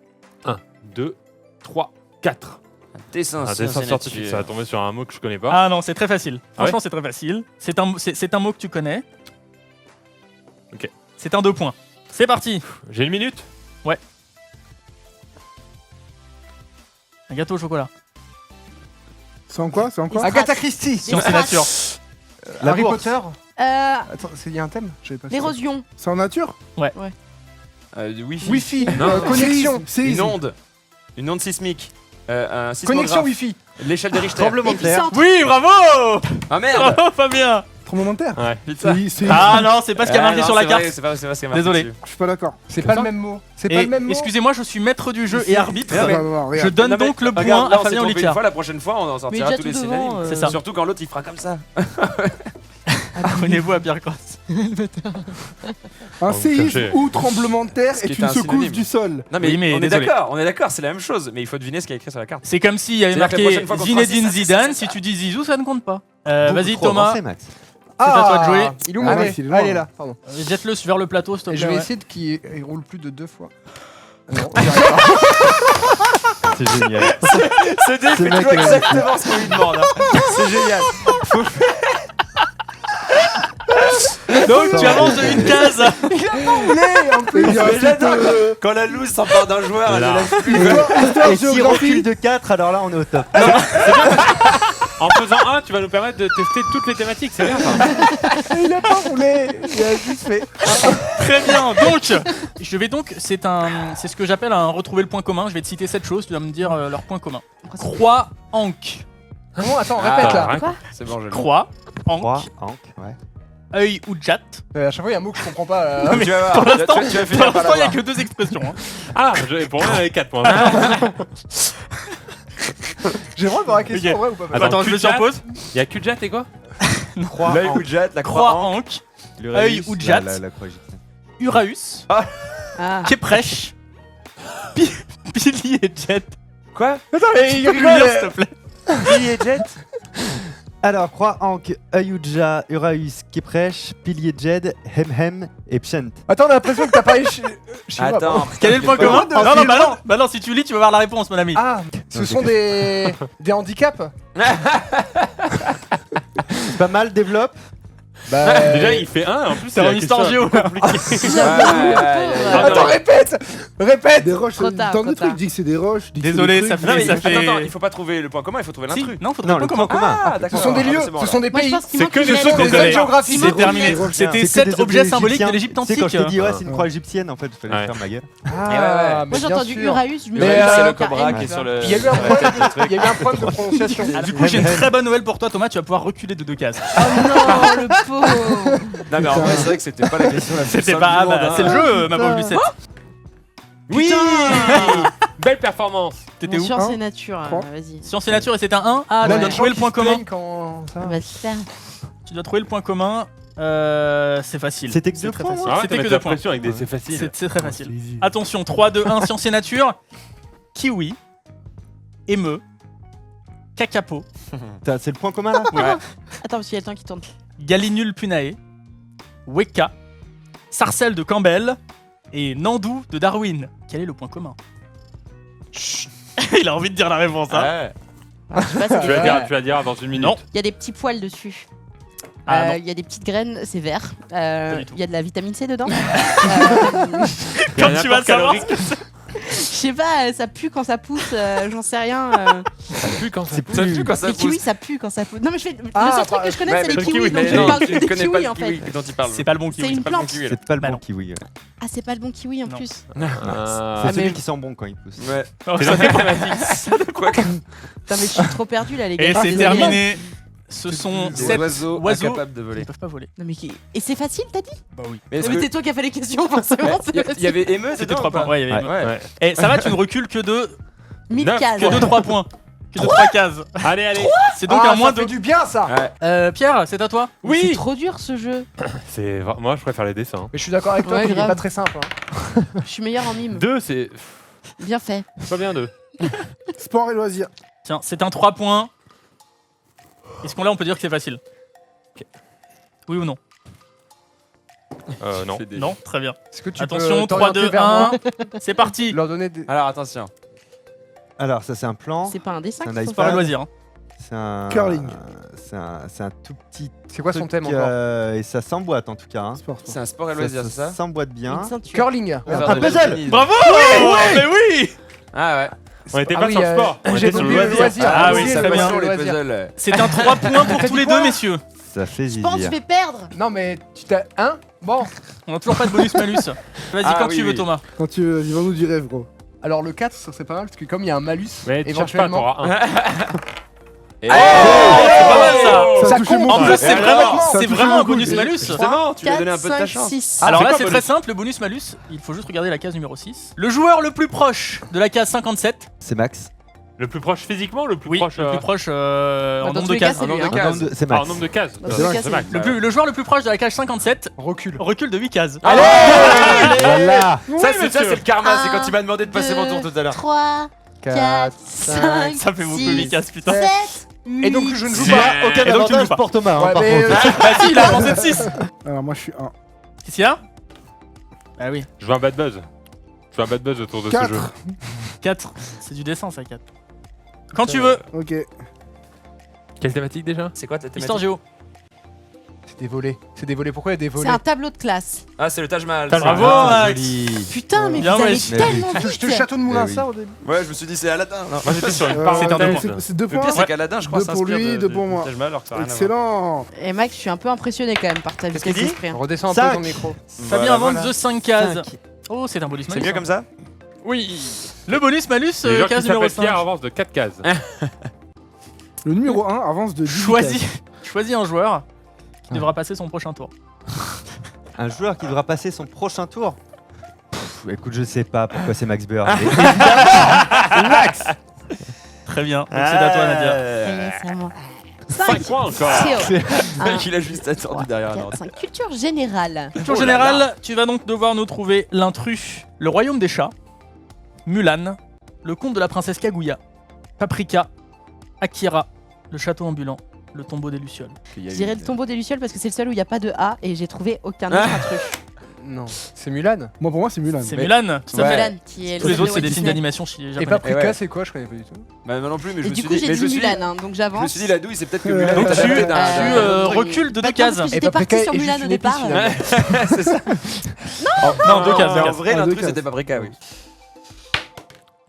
1, 2, 3, 4. Un dessin, Un dessin scientifique, ça va tomber sur un mot que je connais pas. Ah non, c'est très facile. Ah ouais Franchement, c'est très facile. C'est un mot que tu connais. Ok. C'est un 2 points. C'est parti. J'ai une minute. Un gâteau au chocolat. C'est en quoi? C'est en quoi? Agatha Christie. Science et nature. La Harry bourse. Potter. Attends, il y a un thème? Je savais pas. L'érosion. C'est en nature? Wi-Fi. Wi-Fi. Non. Connexion. C'est Une easy. onde. Une onde sismique. Un Connexion sismographe. Wi-Fi. L'échelle de Richter. Tremblement de terre. Épicentre. Oui, bravo. Ah merde. Bravo, Fabien. Tremblement de terre? Ouais, vite ça. C'est Ah non, c'est pas ce qui a marqué non, sur la c'est carte. vrai, c'est pas ce qui a marqué Désolé. dessus. Je suis pas d'accord. C'est pas le même mot. C'est pas Et le même mot. excusez-moi, je suis maître du jeu et arbitre. Va voir, Je regarde. donne Non, mais donc le regarde, point là, à on s'est Fabien trompé une Olicard. fois, la prochaine fois, on en Mais sortira déjà tous tout les devant, synonymes. C'est ça. Surtout quand l'autre il fera comme ça. Abonnez-vous à Pierre Cross. Un vous séisme cherchez. ou tremblement de terre Ce qui est est un une secousse synonyme. du sol. Non mais, Oui, mais on désolé. on est d'accord, c'est la même chose, mais il faut deviner ce qu'il y a écrit sur la carte. C'est comme s'il y avait C'est-à-dire que la marqué prochaine fois qu'on fera Zinedine ça, ça, ça, Zidane. ça, Si ça. tu dis Zizou, ça ne compte pas. Beaucoup Vas-y, trop Thomas. avancé, Max. c'est à toi de jouer. Il est où Ah mon ouais, nez il est loin, Ah, il est hein. là, pardon. Jette-le vers le plateau, s'il te Et plaît. je vais ouais. essayer de qu'il roule plus de 2 fois. Non, j'y arrive pas. C'est génial. Ce dé fait mec toujours est exactement ce qu'on lui demande. hein. C'est génial. Donc tu avances de une case. En plus. Il y a un Mais site, j'adore quand la loose s'empare d'un joueur, elle Là. ne lâche plus. Et s'il recule de 4, alors là, on est au top. En faisant un, tu vas nous permettre de tester toutes les thématiques, c'est bien ça. Il a pas roulé. Il a juste fait. Très bien. Donc je vais donc c'est ce que j'appelle un retrouver le point commun. Je vais te citer 7 choses. Tu dois me dire leur point commun. Croix, ancre. Bon, attends, répète là. Quoi? C'est bon, je l'ai. Croix, 3, ancre, Hank, ouais. œil ou jatte. À chaque fois, il y a un mot que je comprends pas. Là. Non, mais Tu vas voir, pour l'instant, tu vas pour finir par l'instant, il n'y a l'avoir. que 2 expressions. hein. Ah, pour moi, il y avait 4 points. J'ai le droit de voir la question Ok. en vrai ou pas Attends, Attends, je le cul-de-jatte. surpose. Il y a Kujat et quoi? Croix, L'œil Hank. ou Jet, la Croix, croix. ancre, L'Uranus, œil ou jatte. la croix égyptienne. Uraeus, Ah. Képrèche, Pili et Jet. Quoi? Attends, mais il Rigole, rigole. s'il te plaît. Pili et Jet? Alors, Croix, Hank, Œil-Uja, Uraeus, Képrèche, Pilier Jed, Hemhem et Pshent. Attends, on a l'impression que t'as parlé chez moi. Attends. Quel est le point pas commun? de- Non, non, bah non, bah non, si tu lis, tu vas voir la réponse, mon ami. Ah, ce sont des handicaps. C'est pas mal, développe. Bah, Déjà, il fait 1, en plus, C'est en histoire géo. Attends, répète. Répète. Des roches, Trop tard, tant trop de trucs, tard. dis que c'est des roches. dis que c'est Désolé, des ça trucs. fait- Non, mais ça attends, fait- il faut pas trouver le point commun, il faut trouver Si, l'intrus. non, faudrait Non, le le point point commun. commun. Ah, Ce d'accord. sont des lieux, c'est bon, ce là. sont des Moi, je pays. pense qu'il C'est manque que une des lettre. sous Ce sont des Désolé. zones géographiques. C'est terminé. Roches, C'était C'est 7 que des objets symboliques de égyptiens. l'Égypte Tu sais, antique. quand je t'ai dit, ouais, c'est une Ah. croix égyptienne, en fait, il fallait Ouais. faire ma gueule. Ah, Moi, j'ai entendu Uraeus. Je me Mais, dis, c'est ça le a cobra rien qui est à sur faire. le. Il y a eu un sur la tête problème du truc. il y a eu un problème de prononciation. Du coup, j'ai une très bonne nouvelle pour toi, Thomas. Tu vas pouvoir reculer de 2 cases. Oh non, le pauvre. Non, mais en vrai, c'est vrai que c'était pas la question la plus C'était simple pas. du monde, bah, hein. c'est le jeu, ma pauvre Lucette. Oui. Belle performance. T'étais où? Science et nature. Trois. Vas-y. Science et nature et c'était un 1. Ah, Là, tu dois les trouver gens le point qui se commun. plaignent quand ça. Bah, super. Tu dois trouver le point commun. C'est facile. C'était que C'est 2 très points, facile. moi. Ah, C'était t'as que mis 2 ta points. pression avec des c'est facile. C'est très facile. C'est easy. Attention, 3, 2, 1, science et nature. Kiwi. Émeu. Kakapo. C'est le point commun, là Attends, parce qu'il y a le temps qui tourne. Galinule punae. Weka. Sarcelle de Campbell. Et Nandou de Darwin. Quel est le point commun? Il a envie de dire la réponse. Hein. Ouais. Ah, je sais pas, c'est Tu des- vas dire dans une minute. Non. Il y a des petits poils dessus. Ah, non. Il y a des petites graines, c'est vert. Pas du tout. Il y a de la vitamine C dedans. Quand tu vas savoir. Je sais pas, ça pue quand ça pousse, j'en sais rien. Ça pue quand ça Ça pue quand ça Les pousse. kiwis, ça pue quand ça pousse. Non, mais je fais. Le Ah, seul truc que je connais, ouais, c'est mais les le kiwis. kiwi, Donc mais je non, parle tu que des connais pas kiwis le en fait. kiwi dont il parle. C'est pas le bon C'est kiwi. une plante. C'est pas le Bah bon non. kiwi. Ah, c'est pas le bon kiwi en Non. plus. Ah, C'est celui mais- qui sent bon quand il pousse. Ouais. Oh, ça dépend. Quoi que- Putain, mais je suis trop perdue là, les gars. Et c'est Désolée. terminé. Ce sont Des 7 oiseaux oiseaux incapables de qui voler. ne peuvent pas voler. Non, mais et c'est facile, t'as dit? Bah oui. Mais est-ce Mais que- c'est toi qui as fait les questions, forcément. c'est Il y facile. avait émeute C'était dedans 3 ou pas points. Ouais, il y avait Ouais. ouais. Et ça va, tu ne recules que de 1000 Neuf, cases. 3 points. Que de 3 cases. Allez, allez. C'est donc Ah, un moins ça fait de. du bien ça. Ouais. Pierre, c'est à toi. C'est Oui. trop dur ce jeu. Moi, je préfère les dessins. Mais je suis d'accord avec toi Ouais, qu'il est grave. pas très simple. hein. Je suis meilleure en mime. 2, c'est Bien fait. pas bien 2. Sport et loisirs. Tiens, c'est un 3 points. Est-ce qu'on là, on peut dire que c'est facile? Oui ou non? Non. C'est des- Non, très bien. Est-ce que tu Attention, peux 3, t'orienter 2, vers 1. moi, C'est parti. leur donner des... Alors attention. Alors, ça, c'est un plan. C'est pas un dessin C'est un qu'il faut iPad. Sport et faire. loisirs. hein. C'est un. Curling. C'est un tout petit. C'est quoi son truc, thème encore et ça s'emboîte en tout cas. Hein. Sport. C'est un sport et loisir, c'est ça s'emboîte bien. Une ceinture. Curling. Un puzzle. Bravo. Mais oui. Ah ouais. On était Ah pas oui, sur le sport. On j'ai était sur le oublié le loisir. loisir. Ah oui, Oublié ça le va bien. loisir, les le loisir. puzzles. C'est un 3 points pour T'as tous dit les quoi deux, messieurs. Ça fait Je pense que je zizir. vais perdre. Non mais tu t'as... Hein Bon. On n'a toujours pas de bonus-malus. Vas-y, Ah quand oui, tu veux, oui. Thomas. Quand tu veux, vas-y, vends-nous du rêve, gros. Alors le 4, ça serait pas mal parce que comme il y a un malus, Mais tu cherches pas, éventuellement... t'auras 1. Et- C'est pas mal ça. Ça Ça a touché compte. mon En goût. plus, c'est Et vraiment, alors c'est Ça touche vraiment mon un goût. bonus-malus. Justement, tu lui as donné un peu de ta 4, chance. 5, 6. Alors c'est là, quoi, c'est bonus très simple, le bonus-malus, il faut juste regarder la case numéro 6. Le joueur le plus proche de la case 57. C'est Max. Le plus proche physiquement, le plus Oui, proche. le plus proche en Dans nombre tous de les cas, cases. c'est lui, hein. C'est Ah, en Max. nombre de cases. Dans tous C'est les cas, c'est Max. Le joueur le plus proche de la case 57 Recule. recule de 8 cases. Allez Voilà. Ça, c'est le karma, c'est Un, quand il m'a demandé de passer mon tour tout à l'heure. 3, 4, 5, Ça fait beaucoup 8 cases, putain. 7, Et donc je ne joue C'est- pas. Aucun Et donc, tu avantage joues pas. pour Thomas, hein, Ouais, par mais, contre. Bah si, il a avancé de 6. Alors moi je suis 1. Qu'est-ce qu'il y a? Ah oui. Je veux un bad buzz. Je veux un bad buzz autour de ce 4. jeu. 4. C'est du dessin ça, 4. Quand tu veux. Ok. Quelle thématique déjà? C'est quoi ta Histoire thématique? géo. C'est des volets. C'est des volets. Pourquoi il y a des C'est volets un tableau de classe. Ah, c'est le Taj Mahal. Taj ça. Bravo, Ah, Max. Putain, mais Bien, vous allez ouais. tellement C'était vite. le château de Moulin, Eh oui. ça au début. Ouais, je me suis dit, c'est Aladdin. Non. Moi j'étais sur une C'est un parenthèse. C'est 2 Le points. pire, c'est qu'Aladin, je crois, 2 pour s'inspire lui, de- 2 pour du moi. Taj Mahal, alors que ça a rien à voir. Excellent. Et Max, je suis un peu impressionné quand même par ta Qu'est-ce vitesse qu'il dit d'esprit. Redescends un Cinq. peu ton micro. Fabien avance voilà. de 5 cases. 5. Oh, c'est un bonus-malus. C'est mieux hein. comme ça? Oui. Le bonus-malus, Les gens case qui numéro s'appellent 5. Pierre avancent de 4 cases. Le numéro 1 avance de 10. Choisis un joueur qui devra passer son prochain tour. Un joueur qui devra passer son prochain tour. Pff, écoute, je sais pas pourquoi c'est Max Bird. Max. Très bien. Donc c'est à toi, Nadia. Ça y est, c'est à moi. 5 points encore. Le mec, il a juste attendu derrière. non. 5. Culture générale. Culture Oh là générale, tu vas donc devoir nous trouver l'intrus, le royaume des chats, Mulan, le conte de la princesse Kaguya, Paprika, Akira, le château ambulant, le tombeau des lucioles. Je dirais le tombeau des lucioles parce que c'est le seul où il n'y a pas de A et j'ai trouvé aucun autre intrus. Non. C'est Mulan. Moi pour moi c'est Mulan. C'est Mais- Mulan, tout à Ouais. fait. Mulan qui est Tous le les autres, c'est Walt des films Disney. d'animation Et japonais. Paprika, Et ouais. c'est quoi? Je connais pas du tout. Bah, moi non plus, mais je Et me du suis coup, dit. j'ai mais dit je me suis dit- Mulan, hein, donc Je me j'avance. suis dit, la douille, c'est peut-être que Mulan Donc est tu adapté d'un- recules de 2 Bah, cases. parce que Et j'étais Paprika partie sur est Mulan juste au une épice, départ. finalement. C'est ça. Non, 2 cases. Mais deux en cases. vrai, Ah, l'intrus, deux c'était cases. Paprika, oui.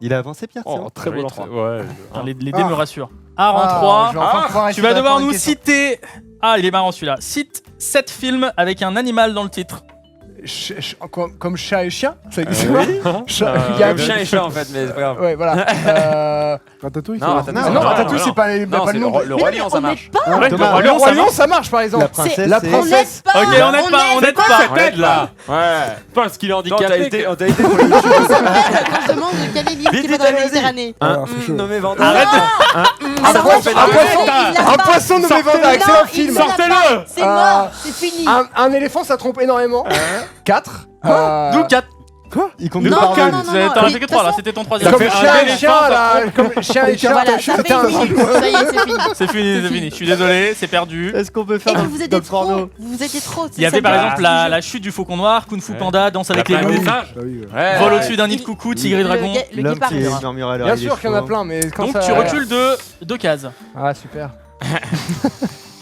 Il a avancé, Pierre, c'est Oh, bon très beau l'enfant. Ouais. Attends, les dés me rassurent. Art en Ah, 3. je vais enfin pouvoir Tu essayer vas de devoir répondre à nous une question. citer. Ah, il est marrant celui-là. Cite 7 films avec un animal dans le titre. Comme chat et chien. Ça existe Oui. pas Chat- il y a- Comme chien et chat, en fait, mais c'est pas grave. Ouais, voilà. Ratatouille. Non, ça va. Ratatouille, Ah c'est non, pas- Ratatouille, non, c'est pas Non, pas c'est le le nom. roi- le roi lion, ça on marche. n'est pas. Ouais, Thomas, le Le roi roi lion, lion, ça marche par exemple. La princesse, La c'est- On princesse. n'aide pas. Ok, on n'aide pas, on n'aide pas. T'aides là. Ouais. Parce qu'il est Non, t'as handicapé. été pour le YouTube. On se demande quel est l'île qui Vite, va dans la allez-y. Méditerranée. Alors, c'est chaud. Nommé Vanda. Arrête de- Un poisson, poisson, un Un poisson nommé Vanda, excellent film. Sortez-le. C'est mort, c'est fini. Un éléphant, ça trompe énormément. 4. D'où 4. Il compte Non, deux par non, deux. non, non. T'en as Mais fait que de toute 3 là, façon- c'était ton Et troisième. comme fait un chien et éléphant, chien, ça là. Comme chien et chien. Voilà, ça fait une minute. Ça y est, c'est fini. C'est fini, c'est fini. Je suis désolé, c'est perdu. Est-ce qu'on peut Et faire puis dans vous dans étiez le porno trop. Vous étiez trop. Il y avait par Ah. exemple la chute du faucon noir, Kung Fu Panda, Danse avec les La loups, planète des singes. Ah oui, ouais. Ouais. Vol au-dessus d'un nid de Il- coucou, Tigre et Dragon. Le L'homme guépard. qui murmure à Bien l'oreille des sûr qu'il y en a chevaux. plein, mais quand Donc ça. tu recules de 2 cases. Ah, super.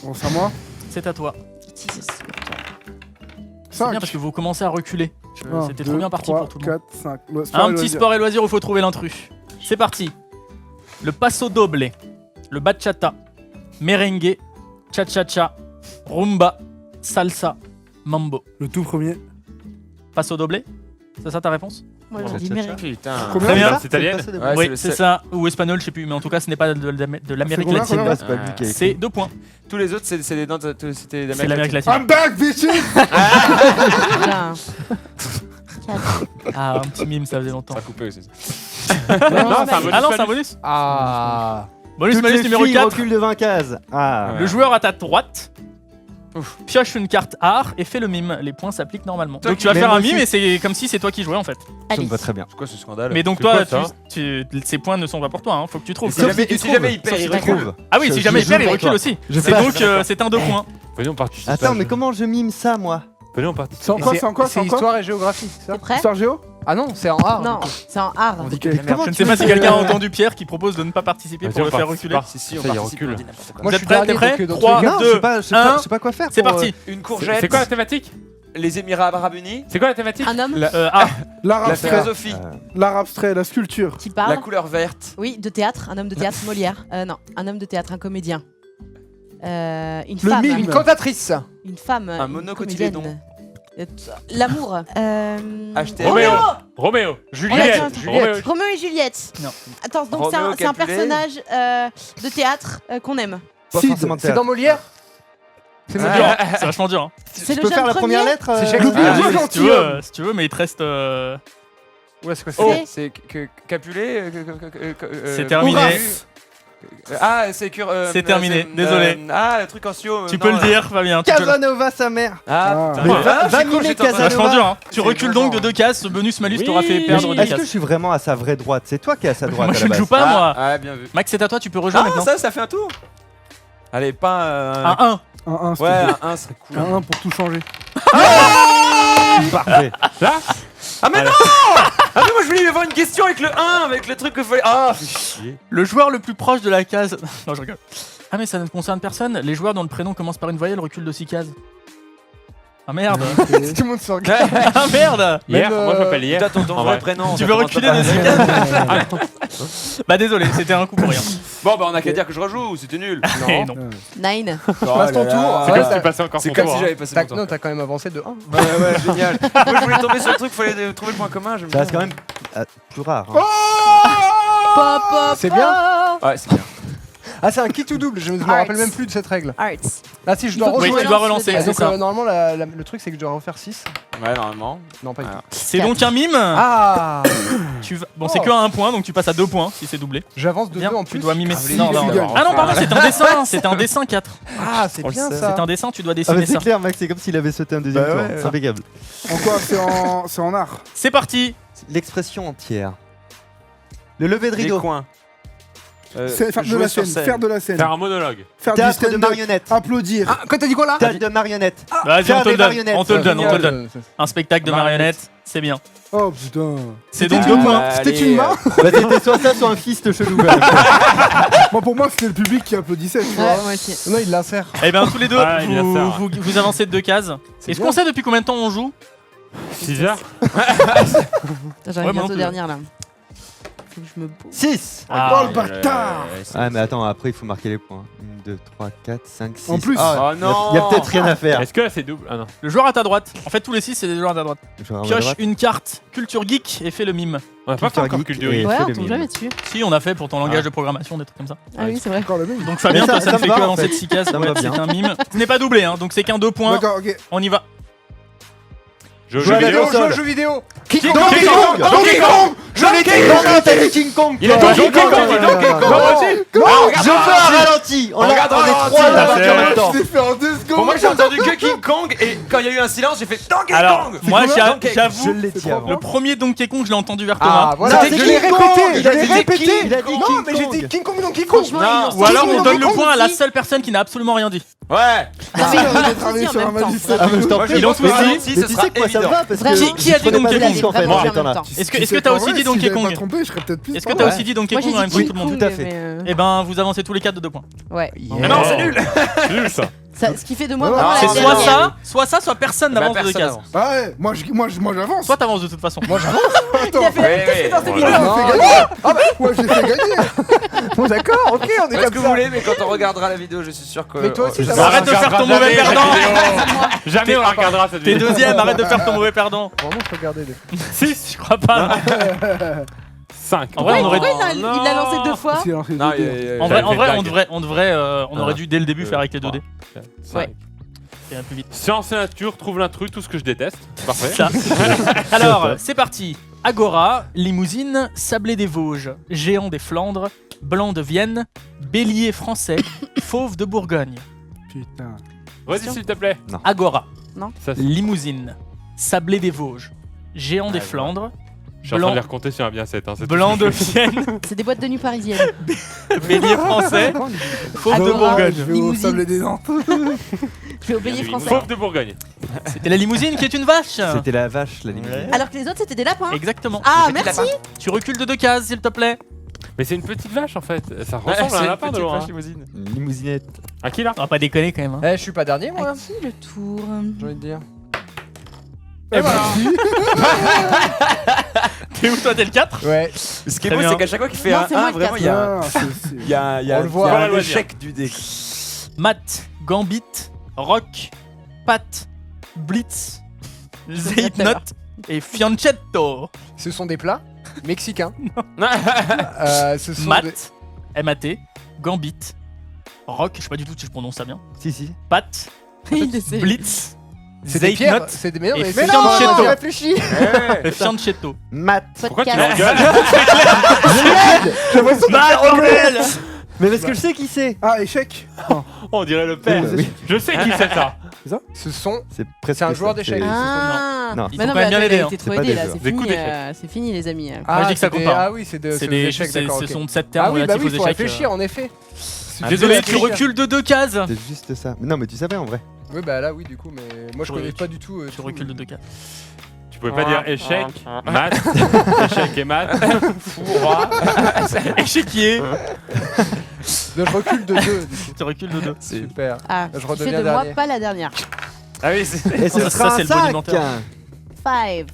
Bon, c'est à moi. C'est c'est à toi. Si, c'est toi. C'est 5. bien parce que vous commencez à reculer. C'était trop bien parti pour tout le monde. 4, 5. Un petit sport et loisir où il faut trouver l'intrus. C'est parti. Le paso doble, le bachata, merengue, cha-cha-cha, rumba, salsa, mambo. Le tout premier. Paso doble? C'est ça ta réponse? Moi, je dis merengue. Putain. Très bien. C'est italienne. Ouais, Oui, le c'est seul. ça. Ou espagnol, je sais plus. Mais en tout cas, ce n'est pas de l'Amérique combien, latine. combien C'est pas lui qui a écrit. C'est 2 points. Tous les autres, c'était C'est d'Amérique l'Amérique latine. latine. I'm back, bitches. Putain. Ah, un petit mime, ça faisait longtemps. Ça a coupé aussi. Non, c'est un bonus. Ah non, c'est un bonus. Ah. Bonus, Toutes malus les numéro filles 4. reculent de 20 cases. Ah. Le joueur à ta droite pioche une carte art et fait le mime. Les points s'appliquent normalement. Toi Donc qui- tu vas mais faire moi un mime aussi. et c'est comme si c'est toi qui jouais en fait. Ça Allez. me va très bien. C'est quoi ce scandale? Mais donc C'est toi, quoi, ça ces points ne sont pas pour toi. Faut que tu trouves. Et si jamais il perd, Sauf il si tu recule. trouve. Ah oui, Je- si jamais je il perd, il joue recule pour aussi. Je C'est passe. donc c'est un 2 points. Venez, on participe. Attends, mais comment je mime ça, moi? Venez, on participe. C'est en quoi, c'est en quoi, c'est C'est en quoi? histoire et géographie, c'est ça T'es prêt? Histoire géo? Ah non, c'est en art. Non, c'est en art. On dit Mais comment Je ne tu sais pas veux si que- quelqu'un a entendu Pierre qui propose de ne pas participer Vas-y, pour on le faire participe reculer. pas. Si, si, on Ça y est, participe, recule. on dit n'importe quoi. Moi, Vous je suis êtes prêts? dernier, T'es donc prêts? dans tous les 3, cas- Non, 2, je sais pas, je sais un. pas, je sais pas quoi faire. C'est pour, parti. Une courgette, C'est quoi la thématique? les Émirats Arabes Unis, C'est quoi la thématique? Un homme Ah, L'art la abstrait. philosophie, L'art abstrait, la sculpture. qui la parle. couleur verte, Oui, de théâtre. Un homme de théâtre. Molière. Non, un homme de théâtre, un comédien. Une Le femme. mime. Une cantatrice. Une femme. Un une monocotylédon. comédienne. L'amour. HTML. Roméo. Roméo. On l'a Juliette. dit, Roméo. Roméo et Juliette. Non. Attends, donc c'est Roméo un Capulet. personnage de théâtre qu'on aime. Pas Sid. forcément de C'est théâtre. dans Molière. C'est c'est Molière. dur, hein. C'est vachement dur. Hein. C'est Tu le peux faire jeune la première premier. lettre C'est Shakespeare. Ah, Moi, oui, Si tu veux, mais il te reste. Ouais, c'est quoi Oh, C'est- c'est Capulet. C'est terminé. Ah, c'est C'est terminé, désolé. Ah, le truc en sio. Tu peux le dire, Fabien. tu peux le- Casanova, sa mère. Ah, Ah. Mais putain. va Je suis con, mimer j'étais en train de- C'est vachement Casanova. dur. Hein. Tu C'est recules vraiment- donc de 2 cases. Ce bonus malus Oui. t'aura fait perdre 2 Est-ce que je cases. suis vraiment à sa vraie droite? C'est toi qui es à sa droite Moi à je la ne joue base. pas, moi. Ah, bien vu. Max, c'est à toi, tu peux rejoindre Ah, maintenant. ça fait un tour. Allez, pas Un 1. Un 1, s'il Ouais, te plaît. un 1 serait cool. Un 1 pour tout changer. Parfait. Ah, mais non. Ah, mais moi je voulais y avoir une question avec le 1, avec le truc que fallait. Ah, fais chier. Le joueur le plus proche de la case. Non, je rigole. Ah, mais ça ne concerne personne. Les joueurs dont le prénom commence par une voyelle reculent de 6 cases. Ah merde. Tout le monde se regarde. Ah merde. Hier, Même, moi je m'appelle Hier. Putain, ton En vrai vrai. prénom. Tu ça veux commence reculer pas de par- 6 cases Bah désolé, c'était un coup pour rien. Bon, bah on a qu'à dire que je rejoue, c'était nul. Eh non. Nine. Passe ton tour. C'est Ouais, comme si tu passais encore C'est ton comme tour. si hein. j'avais passé mon temps. Non, t'as quand même avancé de 1. Ouais, ouais, génial. Moi je voulais tomber sur le truc, fallait trouver le point commun. j'aime Ça reste bien. quand même plus rare. hein. Pop, pop, C'est bien. Ouais, c'est bien. Ah, c'est un qui tout double. Je me Arts. rappelle même plus de cette règle. Arts. Ah, si je Il dois faut que Oui, rejouer. tu dois relancer, Ah, c'est donc ça. normalement, le truc c'est que je dois refaire 6. Ouais, normalement. Non, pas du tout. C'est donc un mime. Ah. Bon, c'est que à 1 point, donc tu passes à 2 points si c'est doublé. J'avance de Bien, 2 en tu plus. dois mimer. Ah, Non, non, il non. gagne. Ah non, pardon, c'est un dessin. C'est un dessin 4. Ah, c'est On le bien sait. ça. C'est un dessin, tu dois Ah dessiner mais c'est ça. clair, Max, c'est comme s'il avait sauté un deuxième Bah tour. ouais, C'est ouais. impeccable. En quoi? C'est en art. C'est parti. L'expression entière. Le lever de Les rideau. coins. C'est faire de jouer la sur scène. Faire de la scène. Faire un monologue. Faire du Théâtre de stand-up. marionnettes. Applaudir. Ah, quand t'as dit quoi là Théâtre de marionnettes. Vas-y, Faire on te des le donne. marionnettes. On te le donne, on te le donne. Génial. Un spectacle de marionnettes, c'est bien. Oh putain. C'est donc 2 points. C'était une main. Bah c'était soit ça, soit un fist chelou. Moi, pour moi, c'était le public qui applaudissait, tu vois. Ouais, moi aussi. Non, il l'insère. Eh bien, tous les deux, Ah, il y a ça, ouais. vous avancez de 2 cases. Est-ce qu'on sait depuis combien de temps on joue 6 heures. J'arrive Ouais, moi non bientôt plus. dernière là. Faut que je me pose. 6. Oh, le bâtard. Ah mais attends, après il faut marquer les points. 1, 2, 3, 4, 5, 6. En plus. Oh non. Il y a peut-être rien à faire. Est-ce que là c'est double? Ah non. Le joueur à ta droite. En fait, tous les 6, c'est des joueurs à ta droite. Pioche une carte culture geek et fais le mime. On a pas fait encore culture et geek. Ouais, fait on le tombe mime. jamais dessus. Si, on a fait pour ton langage Ah. de programmation, des trucs comme ça. Ah oui, c'est vrai. Encore le même. Donc Fabien, Mais toi, ça ça ne me fait va, que en avancer fait. de 6 cases. Ça me Ouais, va bien. c'est un mime. Ce n'est pas doublé, hein, donc c'est qu'un 2 points. D'accord, ok. On y va. Jeux Jeux vidéo. vidéo. Jeux vidéo. King Kong, Kong, King King Kong, Kong, Donkey Kong. Je l'ai dit, non, t'as dit King Kong. Il a toi. dit Donkey Kong, il a dit Donkey Kong. Moi aussi. Je veux un ralenti. On Regarde, est ralenti. trois Tout à là fait. en même temps. Je l'ai fait en 2 secondes. Pour moi, j'ai entendu que King Kong et quand il y a eu un silence, j'ai fait Donkey Alors, Kong. moi, Donkey. Je j'avoue, l'ai dit avant. le premier Donkey Kong, je l'ai entendu vers Ah, Thomas. voilà. C'était Je l'ai King Kong. répété. Je l'ai C'était répété. King Il a dit Non, King mais j'ai Kong. dit King Kong, Donkey Kong. Franchement, Non. ils Ou alors, King on Kong, donne le Donkey point à Kong la aussi. seule personne qui n'a absolument rien dit. Ouais. Non, mais on a tous travaillé dit en sur un même temps. malus. Ah mais je t'en Moi, prie. Ils l'ont tous dit. Si, Mais ce tu sera sais que moi ça me évident. va parce Vraiment. que Qui a dit je prenais Donkey pas Kong de risque, en fait Vraiment en en étant même là. temps. Est-ce que t'as aussi dit Donkey Si j'avais Kong pas trompé, je serais peut-être plus. Est-ce que t'as Ouais. aussi dit Donkey Moi j'ai Kong en même dit temps que King tout le monde Kong, tout à fait. mais Eh ben, vous avancez tous les 4 de 2 points. ouais. Mais non, c'est nul. C'est nul ça. Ce qui fait de moi Ouais, vraiment ouais, la C'est dernière. soit ça, soit personne n'avance de 2 personne cases. avance. Ah ouais, moi j'avance. Soit t'avances de toute façon. Moi j'avance. Attends, Il a fait la même chose que dans cette Ouais, vidéo. Non, fait gagner. Moi j'ai fait gagner. Bon d'accord, ok, on est Faites ce comme que vous ça. voulez, mais quand on regardera la vidéo, je suis sûr que. Mais toi aussi, je- ça Arrête de faire ton mauvais perdant. Jamais on la regardera cette T'es vidéo. deuxième, arrête de faire ton mauvais perdant. Vraiment, je regardais des... 6, je crois pas. 5. En vrai, on aurait- Pourquoi il l'a lancé 2 fois? C'est lancé Non, deux dés. En J'avais vrai, fait on devrait, on Ah. aurait dû dès le début faire avec les 2D. Ouais. C'est un peu vite. Science et nature, trouve l'intrus, tout ce que je déteste. Parfait. Ça. Alors, c'est parti. Agora, limousine, sablé des Vosges, géant des Flandres, blanc de Vienne, bélier français, fauve de Bourgogne. Putain. Vas-y, s'il te plaît. Agora, Ça, c'est- limousine, sablé des Vosges, géant des Ouais, Flandres, je suis en train de blanc, les recompter sur un bien 7. Hein, c'est blanc tout. de Vienne, C'est des boîtes de nuit parisiennes. bélier français, fauve de Agora. Bourgogne. Je vais au Limousine. sable des dents. Je vais au bélier français. Fauve de Bourgogne. C'était la limousine qui est une vache. C'était la vache, la limite. Ouais. Alors que les autres c'était des lapins. Exactement. Ah, Petit merci. lapin. Tu recules de 2 cases, s'il te plaît. Mais c'est une petite vache en fait. Ça Ouais, ressemble c'est à un une lapin de petite loin. vache hein. limousine. Une limousinette. À qui là On va pas déconner quand même. Hein. Eh, je suis pas dernier moi, À qui le tour? j'ai envie de dire. Et voilà. T'es où toi, t'es le 4? Ouais. Ce qui est Très beau, bien. c'est qu'à chaque fois qu'il fait Non, un c'est moi 1, le vraiment, il y a un- Ah, c'est- il y a, il y a- On le il y voit. a On un le voit échec du dé. Matt, Gambit, Rock, Pat, Blitz, Zeitnot et Fianchetto. Ce sont des plats mexicains. Ce sont des... Matt, M-A-T, Gambit, Rock, je sais pas du tout si je prononce ça bien, Si. Pat, Il le sait. Blitz, C'est des pierres. Zeitnot C'est des... Mais non, et mais Fianchetto. j'ai réfléchi. et Fianchetto. Matt. Pourquoi tu Podcast. l'engueules Matt, bordel. Mais parce que je sais qui c'est. Ah, échec. On dirait le père. Oui. Je sais qui c'est ça. Ce sont... C'est presque C'est un ça, joueur d'échecs. Ah. Non. Ils Mais ont non, quand même bien mais aidé. t'as Hein. été trop C'est pas aidé des là, jeux. c'est Des coups fini, d'échecs. c'est fini les amis. Moi, je dis que ça compte pas. Ah oui, c'est de... C'est c'est des, des échecs, d'accord, ce ok. sont de 7 termes Ah oui, bah relatifs oui, aux faut échecs. réfléchir en effet. Désolé, tu Réfléchir. recules de 2 cases. C'est juste ça. Non, mais tu savais en vrai. Oui, bah là, oui, du coup, mais moi je Ouais, connais tu- pas du tout. Tu recules de 2 cases. Tu pouvais pas dire échec, maths, échec et maths, fou, roi. Échiquier. Je recule de 2. Tu recules de 2. Super. Ah, Je ce qui fait redeviens de moi dernier. pas la dernière. Ah oui, c'est. Et ce Ça, sera c'est un le bon 5. inventaire. 5,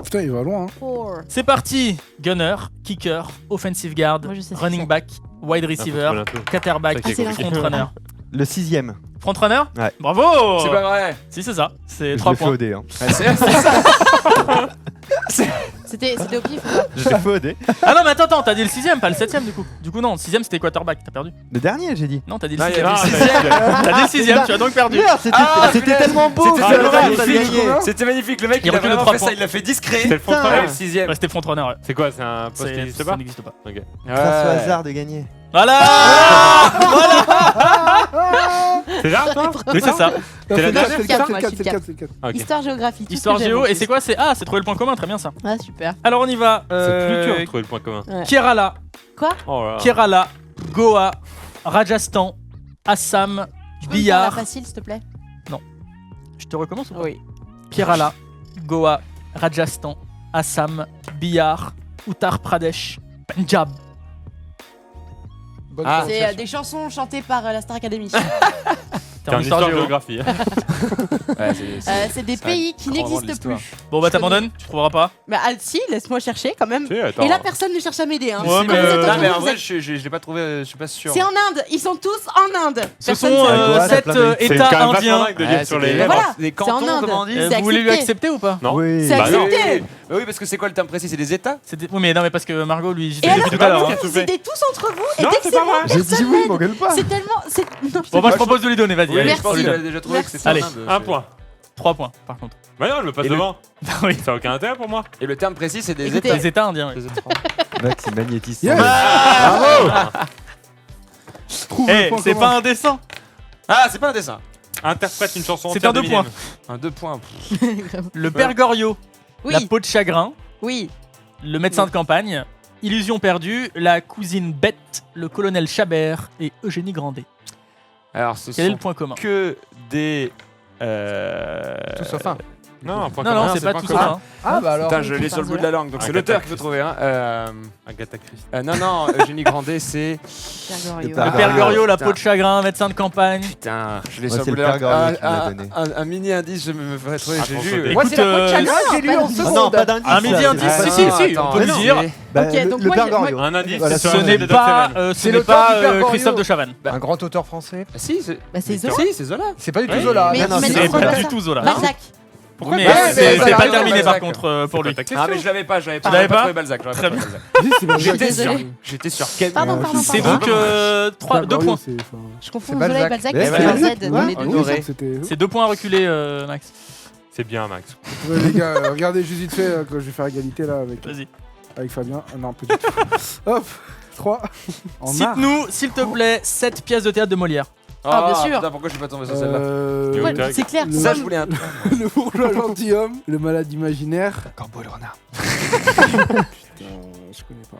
Putain, il va loin. Hein. 4. C'est parti. Gunner, kicker, offensive guard, Moi, je sais ce que running c'est. back, wide receiver, quarterback, Ça qui est front compliqué. runner. Le 6ème. Front runner. Ouais. Bravo. C'est pas vrai. Si c'est ça. C'est Je 3 l'ai fait points. au dé. Hein. Ah, c'est ça. C'était au pif ou pas? Je l'ai fait au dé. Ah non mais attends, t'as dit le 6ème, pas le 7ème du coup. Du coup non, le 6ème c'était quarterback, t'as perdu. Le dernier, j'ai dit. Non, t'as dit le Non, il y 6ème. avait le T'as dit le 6ème, tu as donc perdu. Merde, c'était Ah, c'était punaise. tellement beau. C'était que tellement t'as magnifique. gagné. C'était magnifique. Le mec, Il il a recule de vraiment 3 fait ça. points. Il l'a fait discret. C'est le front Putain. Ouais, runner. le 6ème. Ouais, c'était front runner. Ouais. C'est quoi, c'est un poste qui n'existe Ça pas n'existe pas. Ok. Grâce au hasard de gagner. Voilà. C'est là, toi Oui c'est ça. C'est la C'est dernière, le c'est 4, ça c'est le 4, c'est le 4, c'est le 4. Ok. Histoire géographie. tout Histoire ce que j'aime géo en et plus. c'est quoi c'est c'est trouver le point commun, très bien ça. Ah super. Alors on y va. C'est plus dur de trouver le point commun. Kerala, Oh là là. Kerala, Goa, Rajasthan, Assam, Tu peux me faire la Bihar. facile s'il te plaît? Je te recommence ou pas? Oui. Kerala, Goa, Rajasthan, Assam, Bihar, Uttar Pradesh, Punjab. Bonne Ah. C'est prononciation. des chansons chantées par la Star Academy. T'es en histoire géo. géographie. hein. Ouais, C'est des c'est pays qui un grand moment de n'existent l'histoire. plus. Bon bah Je t'abandonnes, tu trouveras pas. Bah si, laisse-moi chercher quand même. Si, attends. Et là personne ne cherche à m'aider. Hein. Ouais, Comme mais, vous êtes non, entre Non, mais vous, en vous vrai, êtes- je l'ai pas trouvé, je suis pas sûr. c'est en Inde. Ils sont tous en Inde. Ce Personne sont ne sait. Ouais, t'as 7 plein de- C'est quand États même vachement indiens. dingue de lire sur les Mais voilà. Les C'est en cantons, Inde. comment on dit C'est Vous voulez lui accepté. accepter ou pas? Non. Oui. C'est Bah non. accepté. Oui, parce que c'est quoi le terme précis? C'est des États? Oui mais non mais parce que Margot lui j'y Et alors, depuis tout à l'heure. hein. vous aidez tous entre vous et Non, dès que c'est c'est pas moi, vrai. J'ai dit personne oui, m'aide. m'engueule pas. C'est tellement. Non, Bon bah je propose de lui donner, vas-y. Oui, allez, je pense on lui qu'il donne. a déjà trouvé que c'était Allez. en Inde. Un point. 3 points par contre. Bah non, elle me passe Et le- devant. oui. Ça a aucun intérêt pour moi. Et le terme précis, c'est des Écoutez, États. Les États indiens. oui. Des États. Max, il magnétise. Yes. Trouve le Eh, point c'est commun. pas un dessin. Ah, c'est pas un dessin. Interprète une chanson C'est entière un 2 d'Eminem. points. Un 2 points. Le père Goriot, la Oui, peau de chagrin, oui. le médecin de campagne, Illusion perdue, la cousine Bette, le colonel Chabert et Eugénie Grandet. Alors, ce Quel est le sont point commun? que des. Tout sauf un. Non, point Non, commun, non, c'est pas point tout commun. ça. Hein. Ah bah alors. Putain, je l'ai sur le bout de la langue, donc c'est Agatha l'auteur qu'il faut trouver. Hein. Agatha Christie. Non, Eugénie Grandet, c'est. Pierre Goriot. Le père Le père Goriot, la putain. peau de chagrin, médecin de campagne. Putain, je l'ai Ouais, sur c'est le bout le de la père langue. Goriot qui me l'a donné. Un mini indice, je me ferais trouver. J'ai Attends, vu. je Écoute, c'est la peau de chagrin, j'ai lu en Ah seconde. non, pas d'indice. Un midi là, indice, c'est- si, Ah, si, attends, on peut lui c'est- dire. Bah, Ok, le- donc le moi, père moi- Goriot. Un indice, Voilà, c'est Ce sur n'est de pas, Doc ce C'est n'est l'auteur pas du père Goriot. Christophe de Chavannes. Un grand auteur français. Ah, si, c'est. Bah, c'est Zola. Si, c'est Zola. C'est pas du tout Oui. Zola. Mais non, mais c'est C'est c'est pas pas du ça. tout Zola. Balzac. Pourquoi Mais Ouais, c'est mais c'est Balzac, pas terminé Balzac. par contre pour lui. Ah, mais je l'avais pas, j'avais pas Tu l'avais pas trouvé Balzac. Très bien. C'est Balzac. J'étais Désolé. sûr. J'étais sûr. Quel. Pardon, pardon, C'est pardon. donc Pierre 2 Goriot, points. c'est- enfin, Je confonds C'est Zola et Balzac. Balzac, Ouais, c'est ouais. un Z Ouais. dans les deux. Honoré. c'était. C'est 2 points à reculer, Max. C'est bien, Max. Ouais, les gars, regardez juste vite fait quand je vais faire égalité là Vas-y. avec Fabien. Ah, non, pas du tout. Hop, 3. En art. Cite-nous, s'il te plaît, 7 pièces de théâtre de Molière. Ah, bien sûr. Putain, pourquoi je suis pas tombé sur celle-là Ouais, Tag. c'est clair. Le- Ça, je voulais un. Le bourgeois gentilhomme, le malade imaginaire. Corbeau et le renard. Putain, je connais pas.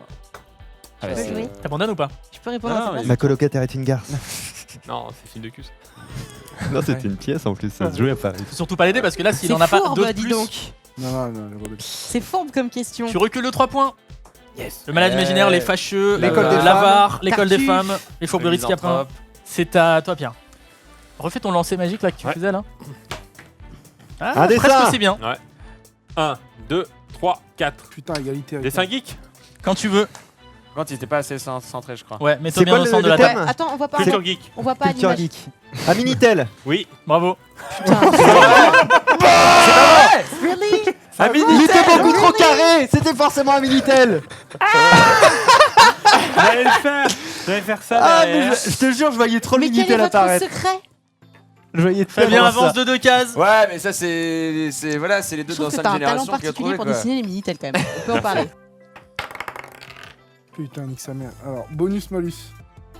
Je peux jouer. T'abandonnes ou pas? Je peux répondre Ah, à ça. oui. Ma colocataire est une garce. Non, c'est film de cul. Non, c'était une pièce en plus, ça se jouait à Paris. Faut surtout pas l'aider parce que là, s'il C'est en a pas fourbe, d'autres dis plus, donc. Non, non, non, le rebelle. C'est fourbe comme question. tu recules de 3 points. Le malade imaginaire, les fâcheux, L'école des l'avare, l'école des Tartuffe. femmes, les fourberies de Scapin. C'est à toi, Pierre. Refais ton lancer magique là que tu Ouais. faisais là. Ah, Un presque dessin. aussi bien. 1, 2, 3, 4. Putain, égalité. avec Dessin geek. Quand tu veux. Quand il était pas assez centré, je crois. Ouais, mets-toi C'est bien quoi au le- centre de le la thème table. Attends, on voit pas. Culture geek. On voit pas Culture l'image. geek. Ah, Minitel. Oui. Bravo. Really? Ah, Il était beaucoup trop carré. C'était forcément un Minitel. J'allais le faire. J'allais faire ça Ah, mais derrière. je te jure, je voyais trop le Mais quel est Minitel votre apparaître. secret? Je voyais Fabien tellement avance ça. de 2 cases. Ouais, mais ça, c'est. Voilà, c'est les Je deux trouve que d'ancienne t'as un talent génération qui ont particulier trouvé. pour Quoi. dessiner les Minitel quand même. On peut en parler. Putain, nique sa mère. Alors, bonus malus.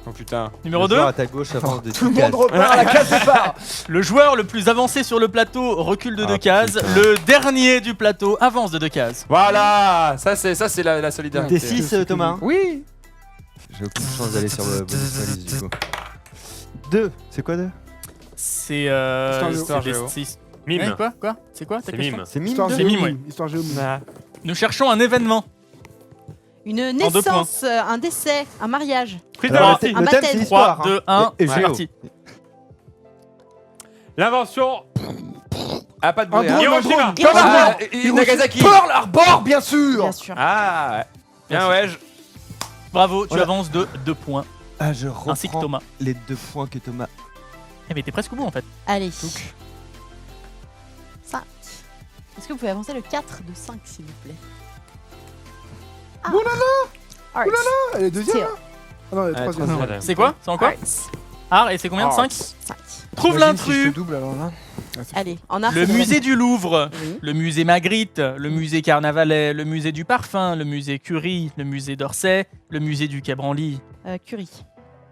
Oh putain. Numéro Le 2. joueur à ta gauche avance de Tout le 10 monde repart à la case départ. Le joueur le plus avancé sur le plateau recule de 2 cases. putain. Le dernier du plateau avance de 2 cases. Voilà, ça c'est la solidarité. T'es 6, Thomas, hein. Oui. J'ai aucune chance d'aller sur le bonus malus du coup. 2, c'est quoi 2? C'est Histoire c'est des- géo. c'est- Mime. Ouais, quoi C'est quoi ta C'est question? mime. C'est mime Histoire 2? C'est mime, ouais. Histoire géo. Nous cherchons un événement. Une En 2 points. naissance, un décès, un mariage. Prise Alors, de le Un thème, baptême. c'est 3, l'histoire. 2, 1, Et c'est géo. parti. L'invention. Ah, pas de Un bruit. hein. drone, un Hiroshima. drone. Ah, et Nagasaki. Pearl Harbor, bien sûr. Bien sûr. Ah, ouais. Bien, ouais. Bravo, tu Voilà. avances de 2 points. Ah, je Ainsi que reprends Thomas. les 2 points que Thomas. Eh mais t'es presque au bout en fait. Allez. 5. Est-ce que vous pouvez avancer le 4 de 5 s'il vous plaît? Ah. Arts. Ah, elle est deuxième Théo. là Ah non, elle est Ah, troisième. troisième. C'est quoi? C'est encore? Arts. Art et c'est combien? Arts. 5? 5. Trouve Imagine si je l'intrus. te double alors là. Allez, en art. Le c'est musée du Louvre, Oui. le musée Magritte, le musée Carnavalet, le musée du parfum, le musée Curie, le musée d'Orsay, le musée du Quai Branly. Curie.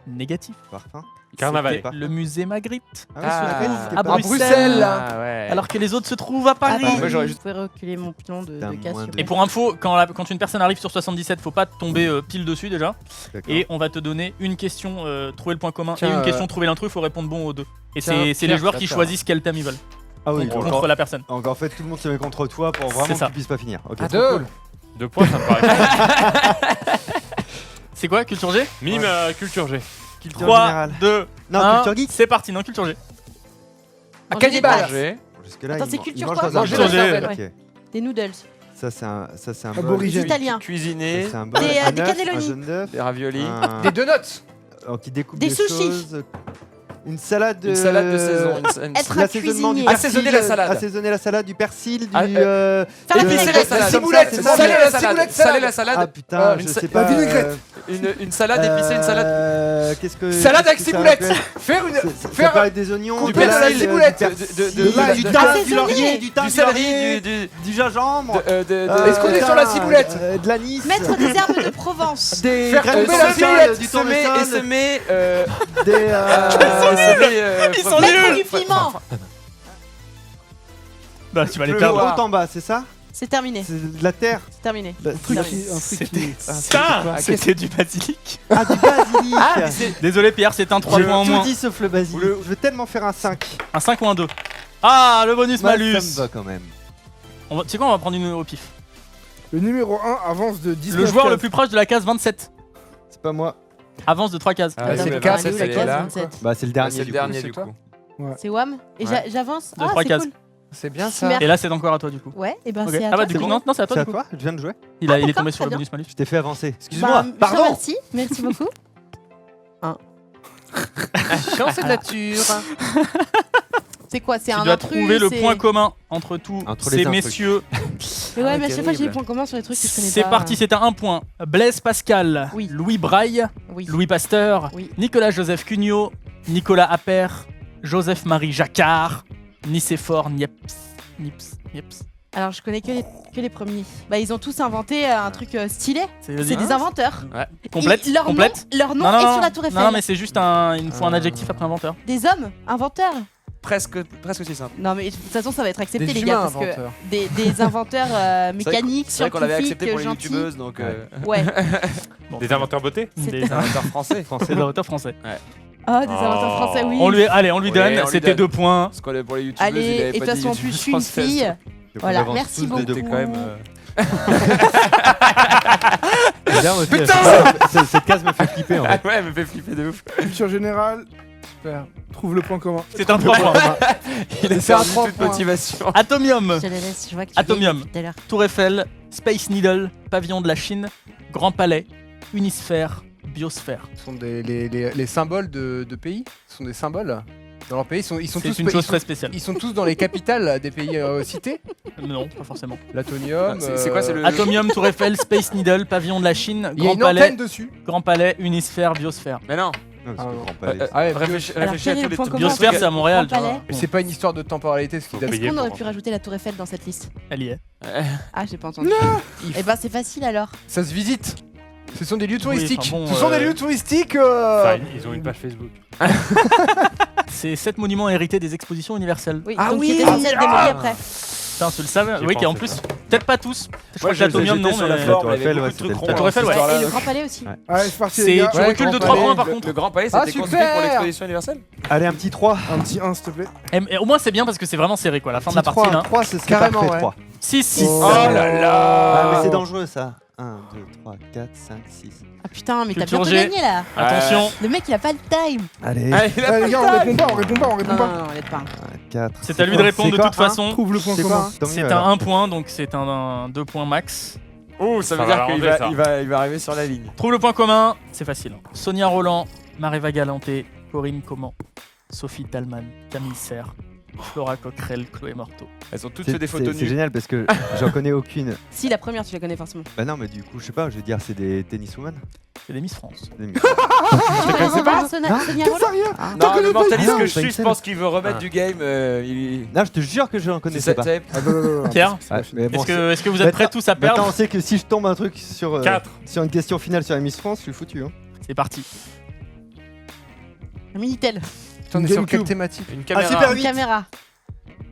Négatif. Parfum. Carnavalet. C'était le musée Magritte. Ah, oui, sur la peine, c'était à pas- Bruxelles. Ah, ouais. Alors que les autres se trouvent à Paris. Ah, moi, j'aurais vous pouvez reculer mon pion de Putain, casse. moins s'il vous deux. Et plaît. pour info, quand une personne arrive sur 77, faut pas tomber pile dessus déjà. D'accord. Et on va te donner une question, trouver le point commun, Tiens, et une question, trouver l'intrus, il faut répondre bon aux deux. Et tiens, c'est les Pierre, joueurs qui d'accord. choisissent quel thème ils veulent Ah oui, contre, donc, contre la personne. donc en fait, tout le monde se met contre toi pour C'est vraiment que ça. tu puisses pas finir. Ok. Ah, trop deux. cool. 2 points, ça me paraît. C'est quoi, Culture G? Mime, culture G. Culture 3, générale. 2, Non, 1, culture geek. c'est parti, non, Culture G. Un cannibale. J'ai. Jusque-là, Attends, il c'est man- culture il mange quoi? dans un Manger bol. la cervelle. Ok. Des noodles. Ça, c'est un bol. Aborigène. Des Italiens. Cuisiner. C'est un bol. Des, un des œuf, cannelloni. un jaune d'œuf. Des raviolis. un- Des donuts. qui découpe Des des sushis. choses. Une salade. Une salade de saison. Être L'assaisonnement du cuisinier. persil. Assaisonner la salade. Assaisonner la salade, du persil, du. Ah, Faire la épicer vinaigrette. la salade. ciboulette, C'est c'est ça, ça, saler la la salade. ciboulette Saler salade. la salade. Ah putain, je une sais sa- pas. la vinaigrette. Une salade épicée, une salade. Qu'est-ce que. Salade avec qu'est-ce que ça ciboulette. s'appelle Faire une. Ça peut Faire. être des oignons, Du de la persil, ciboulette. de- du l'ail, thym, Assaisonné. du laurier, du thym, Du du céleri, laurier, du gingembre. Est-ce qu'on est sur la ciboulette? De l'anis. Mettre des herbes de Provence. Des Faire graines tomber la de ciboulette, du semer et tournesol, semer. des. Ils sont Mettre du piment. Bah, tu vas les Le perdre. haut en bas, c'est ça? C'est terminé. C'est de la terre. C'est terminé. Bah, Un truc Terminé. qui. Putain, c'était du basilic. Ah, du basilic. Désolé, Pierre, c'est un 3 J'ai points en tout moins. dit sauf le basilic. Je veux tellement faire un 5. Un 5 ou un 2. Ah, le bonus Moi, malus. ça me va quand même. Tu sais quoi, on va prendre une au pif. Le numéro 1 avance de 19 Le joueur le cases. plus proche de la case 27. C'est pas moi. Avance de 3 cases. Ah, c'est oui, le mais cas, 27, c'est elle est la là. case 27. Bah, c'est le Ah, dernier. c'est le du dernier c'est du toi. coup. C'est Wam. Et Ouais. j'avance. De Ah, 3 c'est cases. cool. C'est bien ça. Super. Et là, c'est encore à toi du coup. Ouais, et ben Ok. c'est à Ah bah toi, du coup, Céline. non, c'est à toi C'est à du coup. toi, je viens de jouer. Il est d'accord, tombé sur très le bien. bonus malus. Je t'ai fait avancer. Bah, Excuse-moi, je te pardon. remercie. Merci beaucoup. Chance et de nature. C'est quoi? C'est Tu un dois intrus, trouver le c'est- point commun entre tous Entre les ces intrus. messieurs. Mais ouais, Ah, mais à chaque fois j'ai les terrible. points communs sur les trucs que je connais pas. C'est parti, c'est à un point. Blaise Pascal, Oui. Louis Braille, Oui. Louis Pasteur, Oui. Nicolas-Joseph Cugnot, Nicolas Appert, Joseph-Marie Jacquard, Nicéphore Niepce. Alors je connais que les premiers. Bah ils ont tous inventé un truc stylé. C'est C'est des inventeurs. complète. Leur complète. nom, leur nom Non, est non, sur la tour Eiffel. non, mais c'est juste il faut un adjectif après inventeur. Des hommes inventeurs. Presque aussi simple. Non mais de toute façon ça va être accepté Des les humains gars parce inventeurs. que des inventeurs mécaniques, C'est vrai qu'on l'avait accepté scientifiques, pour les gentils. youtubeuses, donc Ouais. Bon, Des inventeurs beauté. Des inventeurs français. Français, des inventeurs français. Oh des inventeurs français oui. On lui Oui, donne, on lui c'était donne. 2 points. Parce qu'on est pour les youtubeuses, Allez, il avait et de pas toute dit façon en plus je suis une française. fille. Donc, Voilà, on avance merci tous beaucoup. de deux. C'était quand même. Bien aussi. Cette case me fait flipper en Ah fait. ouais, elle me fait flipper de ouf. Culture générale. Super. Trouve le point commun. C'est un 3 points. Il a C'est un perdu 3 toute points. motivation. Atomium, Je les laisse, je vois que tu Atomium. vieillis depuis tout à l'heure. Tour Eiffel, Space Needle, Pavillon de la Chine, Grand Palais, Unisphère, Biosphère. Ce sont les symboles de pays. Ce sont des symboles. Dans leur pays, ils sont C'est tous une ils chose sont- très spéciale. Ils sont tous dans les capitales des pays cités. Non, pas forcément. L'Atonium. C'est quoi, c'est le- Atomium, Tour Eiffel, Space Needle, Pavillon de la Chine, Il y a Grand une Palais, antenne dessus. Unisphère, Biosphère. Mais non. Non, parce que Ah, Grand Palais, Ah ouais, Réfléchis Alors, réfléchis à quel est tous le les point trucs. commun Biosphère, c'est à Montréal, tu Grand vois. Palais. Mais c'est pas une histoire de temporalité, ce qui date. Est-ce payer qu'on aurait pour- pu rajouter la tour Eiffel dans cette liste? Elle y est. Ah j'ai pas entendu. Et ben c'est facile alors. Ça se visite. Ce sont des lieux Oui, touristiques. enfin bon, Ce sont des lieux touristiques. Enfin, ils ont une page Facebook. C'est 7 monuments hérités des expositions universelles. Oui, Ah donc oui, qui étaient censés être démolis après. Putain, tu le savais. J'y Oui, qui en pensais plus, peut-être pas tous. Je crois Moi, que je l'Atomium, j'étais non, sur la mais. forme, La il y avait Tour beaucoup de Eiffel, trucs ouais, ronds. La Tour Eiffel, ouais. Et le Grand Palais aussi. Ouais. Allez, c'est parti, C'est- les gars. tu recules de Grand 3 Palais. points par contre. Le Grand Palais, Ah, c'était construit super. pour l'exposition universelle. Allez, un petit 3. Un petit 1, s'il te plaît. Et au moins, c'est bien parce que c'est vraiment serré quoi. La fin de la Petit partie 3, là. 3, ce serait Carrément, parfait, ouais. 3. 6. Oh là là. Ah, mais c'est dangereux ça. 1, 2, 3, 4, 5, 6. Ah putain, mais t'as Culture bientôt G. gagné là. Attention, Le mec il a pas le time. Allez, Allez, là, Allez, les gars, on répond pas, on répond pas, on répond Non, pas. non, non, l'aide pas. 4. c'est à lui de répondre de toute façon. Trouve le point C'est commun. quoi C'est un 1 point, donc c'est un 2 points max. Oh, ça veut Ça dire va qu'il l'arranger, va, il va arriver sur la ligne. Trouve le point commun, c'est facile. Sonia Roland, Maréva Galanté, Corinne Comment, Sophie Talman, Camille Serre, Flora Coquerel, Chloé Morteau. Elles ont toutes fait des C'est photos c'est nues. génial parce que j'en connais aucune. Si la première tu la connais forcément. Bah non, mais du coup, je sais pas, je vais dire c'est des tenniswomen. C'est des Miss France. Des mi- Sonia Roland. Sérieux Non, le mentaliste Non, que pas je une suis, je scène. pense qu'il veut remettre Ah. du game. Il... Non, je te jure que je n'en C'est connaissais cette pas. tape. Pierre, Ouais, mais bon, est-ce que vous êtes prêts tous à Maintenant, perdre on sait que si je tombe un truc sur, 4. sur une question finale sur la Miss France, je suis foutu. Hein. C'est parti. Un Minitel. On est sur GameCube. quelle thématique? Une caméra. super Une caméra.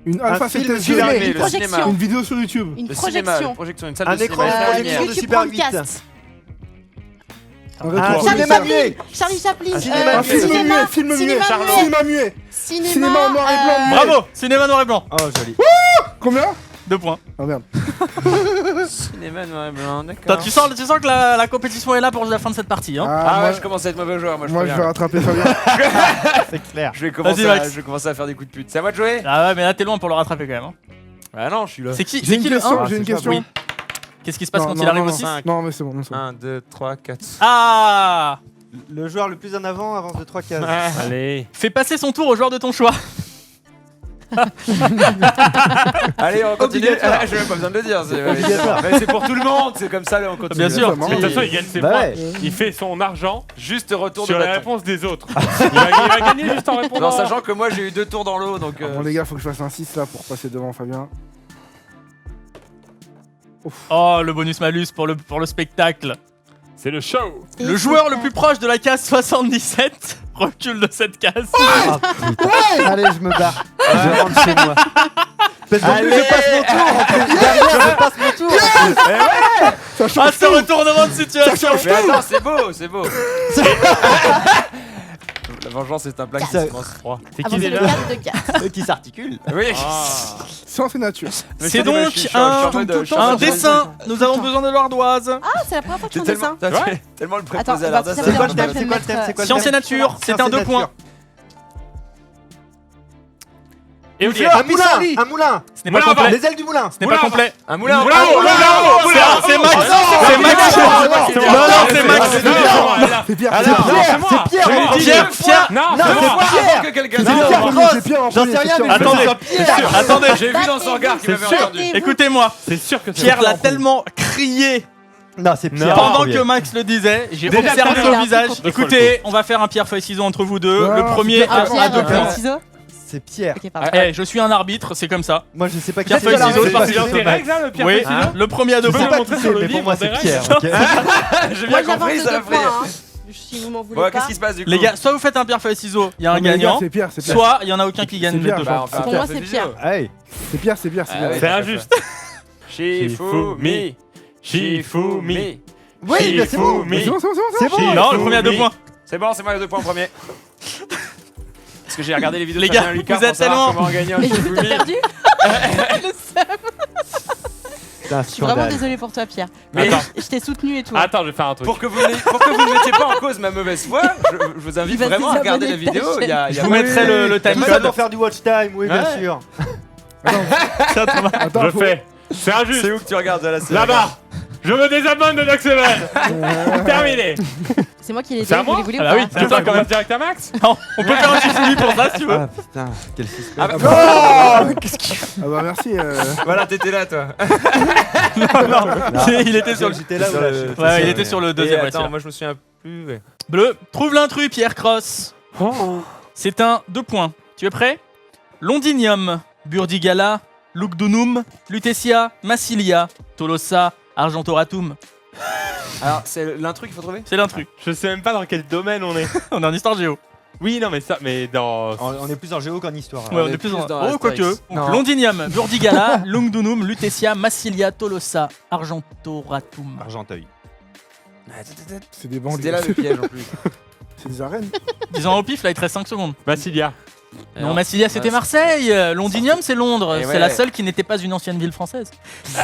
Une Un Alpha film Feta filmé, Filmé. le Une projection. cinéma. Une vidéo sur YouTube. Une Le cinéma, projection. une projection, une salle Un de écran cinéma. de Une projection lumière. de YouTube Super 8. Broadcast. Un retour cinéma sur muet. Charlie Chaplin. Un cinéma Un film cinéma- muet, film muet. cinéma muet. Cinéma muet. Cinéma en noir et blanc. muet. Bravo, cinéma noir et blanc. Oh, joli. Combien 2 points. Ah merde. Cinéma noir et blanc, d'accord. Toi, tu sens que la compétition est là pour la fin de cette partie. Hein. Ah moi, ouais, je commence à être mauvais joueur, moi je moi, je vais préviens. rattraper Fabien. C'est clair. Je vais commencer Vas-y, à, Max. je vais commencer à faire des coups de pute. C'est à moi de jouer? Ah ouais, mais là t'es loin pour le rattraper quand même. Hein. Ah non, je suis là. C'est qui, J'ai une le question, 1 j'ai une c'est ça, question. oui. Qu'est-ce qui se passe Non, quand non, il arrive non, au 6 cinq. Non, mais c'est bon, c'est bon. 1, 2, 3, 4. Ah Le joueur le plus en avant avance de 3 cases. Allez. Fais passer son tour au joueur de ton choix. Allez, on continue. Obligatoire. Ah, j'ai même pas besoin de le dire. Obligatoire. Mais c'est pour tout le monde, c'est comme ça, là, on continue. Bien sûr. Ça marche. De toute façon, il gagne ses Bah points. ouais. Il fait son argent Juste retour de sur la bâton. réponse des autres. il va gagner juste en répondant. En sachant que moi j'ai eu 2 tours dans l'eau, donc. Bon, les gars, faut que je fasse un 6 là pour passer devant Fabien. Oh, le bonus malus pour le spectacle. C'est le show. Le joueur le plus proche de la case 77 recule de cette case. Ah, putain. Allez, je me barre. Je rentre chez moi. Parce qu'en plus, je passe mon tour. En plus, derrière, je passe mon tour. Ça Ah, change ce tout. retournement de situation. Mais attends, c'est beau, c'est beau. La vengeance est un plat qui Ça- se mange froid. C'est Avant, qui c'est le déjà 4 de 4. Qui s'articule. Oui. Science et nature. C'est donc un dessin. Nous avons besoin de l'ardoise. Ah, c'est la première fois que je fais un dessin. Tellement le Attends, préposé à bah, l'ardoise. ça C'est me quoi le dérange thème? pas, C'est quoi le thème? C'est quoi le Science et thème? nature, c'est un 2 points. Et Un Olivier. moulin. Un moulin. Ce n'est pas Moulin, complet. Les ailes du moulin. Ce n'est pas complet. Un moulin. Moulin, C'est Max. C'est Max. Non, non, c'est Max. C'est Pierre. Ah c'est non, Pierre. C'est Pierre. Pierre. Non, Non, c'est c'est moi. Pierre. que quelqu'un C'est d'autre. Pierre en premier, c'est Pierre en J'en premier, sais rien, c'est mais Pierre. Attendez. Pierre. Attendez. J'ai vu dans son regard qu'il m'avait entendu. Écoutez-moi. C'est sûr que c'est Pierre l'a moi. tellement crié Non, c'est Pierre. pendant que Max le disait. J'ai Déjà, observé t'as son bien. visage. Écoutez, on va faire un pierre feuille ciseaux entre vous deux. Ouais, Le premier c'est Pierre. à 2 Pierre, points. ciseaux. C'est Pierre. Ok, pardon. Eh, je suis un arbitre, c'est comme ça. Moi, je sais pas qui Pierre c'est. feuille ciseaux, C'est c'est parti. C'est dans tes règles, là, le Pierre Oui, feuille ciseaux le premier à 2 Je sais points. pas montrer qui sur c'est, le mais pour livre, moi, on c'est dirait. Pierre. ok. J'ai Moi, bien j'avance compris, de ça l'a 2 fait rire. points. Si vous m'en voulez Bon, pas. qu'est-ce qui se passe du coup Les gars, soit vous faites un pierre feuille ciseaux, il y a un Non, mais les gars, gagnant. C'est Pierre, c'est Pierre. Soit il y en a aucun qui gagne C'est les Pierre. deux. Bah, on fait un Pour moi, pierre c'est feuille Pierre. ciseaux. Hey. C'est Pierre, c'est Pierre, c'est Ah Pierre. ouais. C'est injuste. Shifumi. Shifumi. Oui, mais c'est bon. Shifumi. C'est bon, c'est bon, c'est bon. C'est bon. Non, le premier à 2 points. C'est bon, c'est moi les 2 points en premier. Parce que j'ai regardé les vidéos Les de gars, Fabien Lucas vous êtes pour savoir tellement- comment gagner un Mais t'as Shifumi. perdu. C'est un Je suis vraiment scandale. désolée pour toi, Pierre. Mais Attends. Je t'ai soutenu et tout. Attends, je vais faire un truc. pour que vous ne mettiez pas en cause ma mauvaise foi, je vous invite Il va se vraiment à regarder la désabonner de ta vidéo. Il y a Je vous mettrai le time Nous allons code. faire du watch time, oui, bien Ouais. sûr. Attends, Je faut- fais. C'est injuste. C'est où que tu regardes là Là-bas. Je me désabonne de Doc Seven. Terminé. C'est moi qui l'ai dit. C'est à Vous moi les voulez ou Ah bah oui, pas c'est Tu à toi veux quand qu'on même. passe direct à Max? Non, on peut faire un Shifumi pour ça si tu veux. Ah putain, quel suspense. Ah bah, Ah bah merci. voilà, t'étais là toi. Il était sur le. J'étais là. Sur ouais. le- Ouais, il était sur le deuxième. Et ouais, attends, celui-là. moi je me souviens plus. Ouais. Bleu, trouve l'intrus, Pierre Cross. C'est un 2 points. Tu es prêt? Londinium, Burdigala, Lugdunum, Lutetia, Massilia, Tolosa, Argentoratum. Alors, c'est l'intrus qu'il faut trouver. C'est l'intrus. Je sais même pas dans quel domaine on est. On est en histoire géo. Oui, non, mais ça, mais dans. On est plus en géo qu'en histoire. Ouais, on est est plus plus en. dans Oh, Astérix. quoique. Non. Donc, Londinium, Burdigala, Lugdunum, Lutetia, Massilia, Tolosa, Argentoratum. Argenteuil. C'est des banlieues. C'était là le piège en plus. C'est des arènes. Disons au pif, là il te reste 5 secondes. Massilia. Non, Massilia c'était Marseille. Londinium c'est Londres. Et C'est ouais. la seule qui n'était pas une ancienne ville française.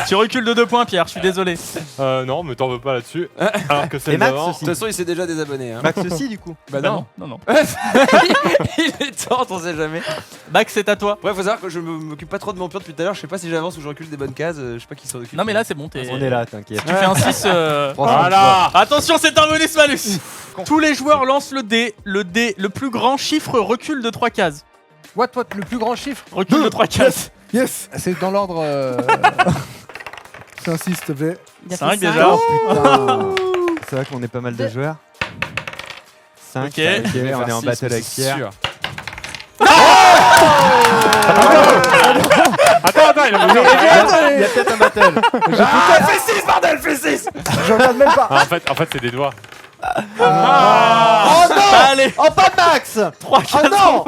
Tu recules de 2 points, Pierre, je suis désolé. Non, mais t'en veux pas là-dessus. Alors que Et celle Max d'avant. De aussi. toute façon, il s'est déjà désabonné. Hein. Max aussi, du coup. Bah non. Non, non. Il est temps, on sait jamais. Max, c'est à toi. Ouais, faut savoir que je m'occupe pas trop de mon pion depuis tout à l'heure. Je sais pas si j'avance ou je recule des bonnes cases. Je sais pas qui s'en occupe. Non, mais là c'est bon. t'es- On est là, t'inquiète. Tu fais un 6. Voilà. Attention, c'est un bonus malus. Tous les joueurs lancent le dé. Le plus grand chiffre recule de 3 cases. What, le plus grand chiffre? Recule de 3 cases. Yes. C'est dans l'ordre. Fais un 6, s'il te plaît. Il a C'est vrai fait que ça. déjà. Oh putain. C'est vrai qu'on est pas mal de joueurs. 5, Ok. on est en battle avec Pierre. Sûr. Attends, il a bougé. Il y a peut-être un battle. Fais 6, bordel, fais 6. Je regarde même pas. Ah, en fait, c'est des doigts. Oh non. Allez, Oh, pas Max. 3 Oh cases. non.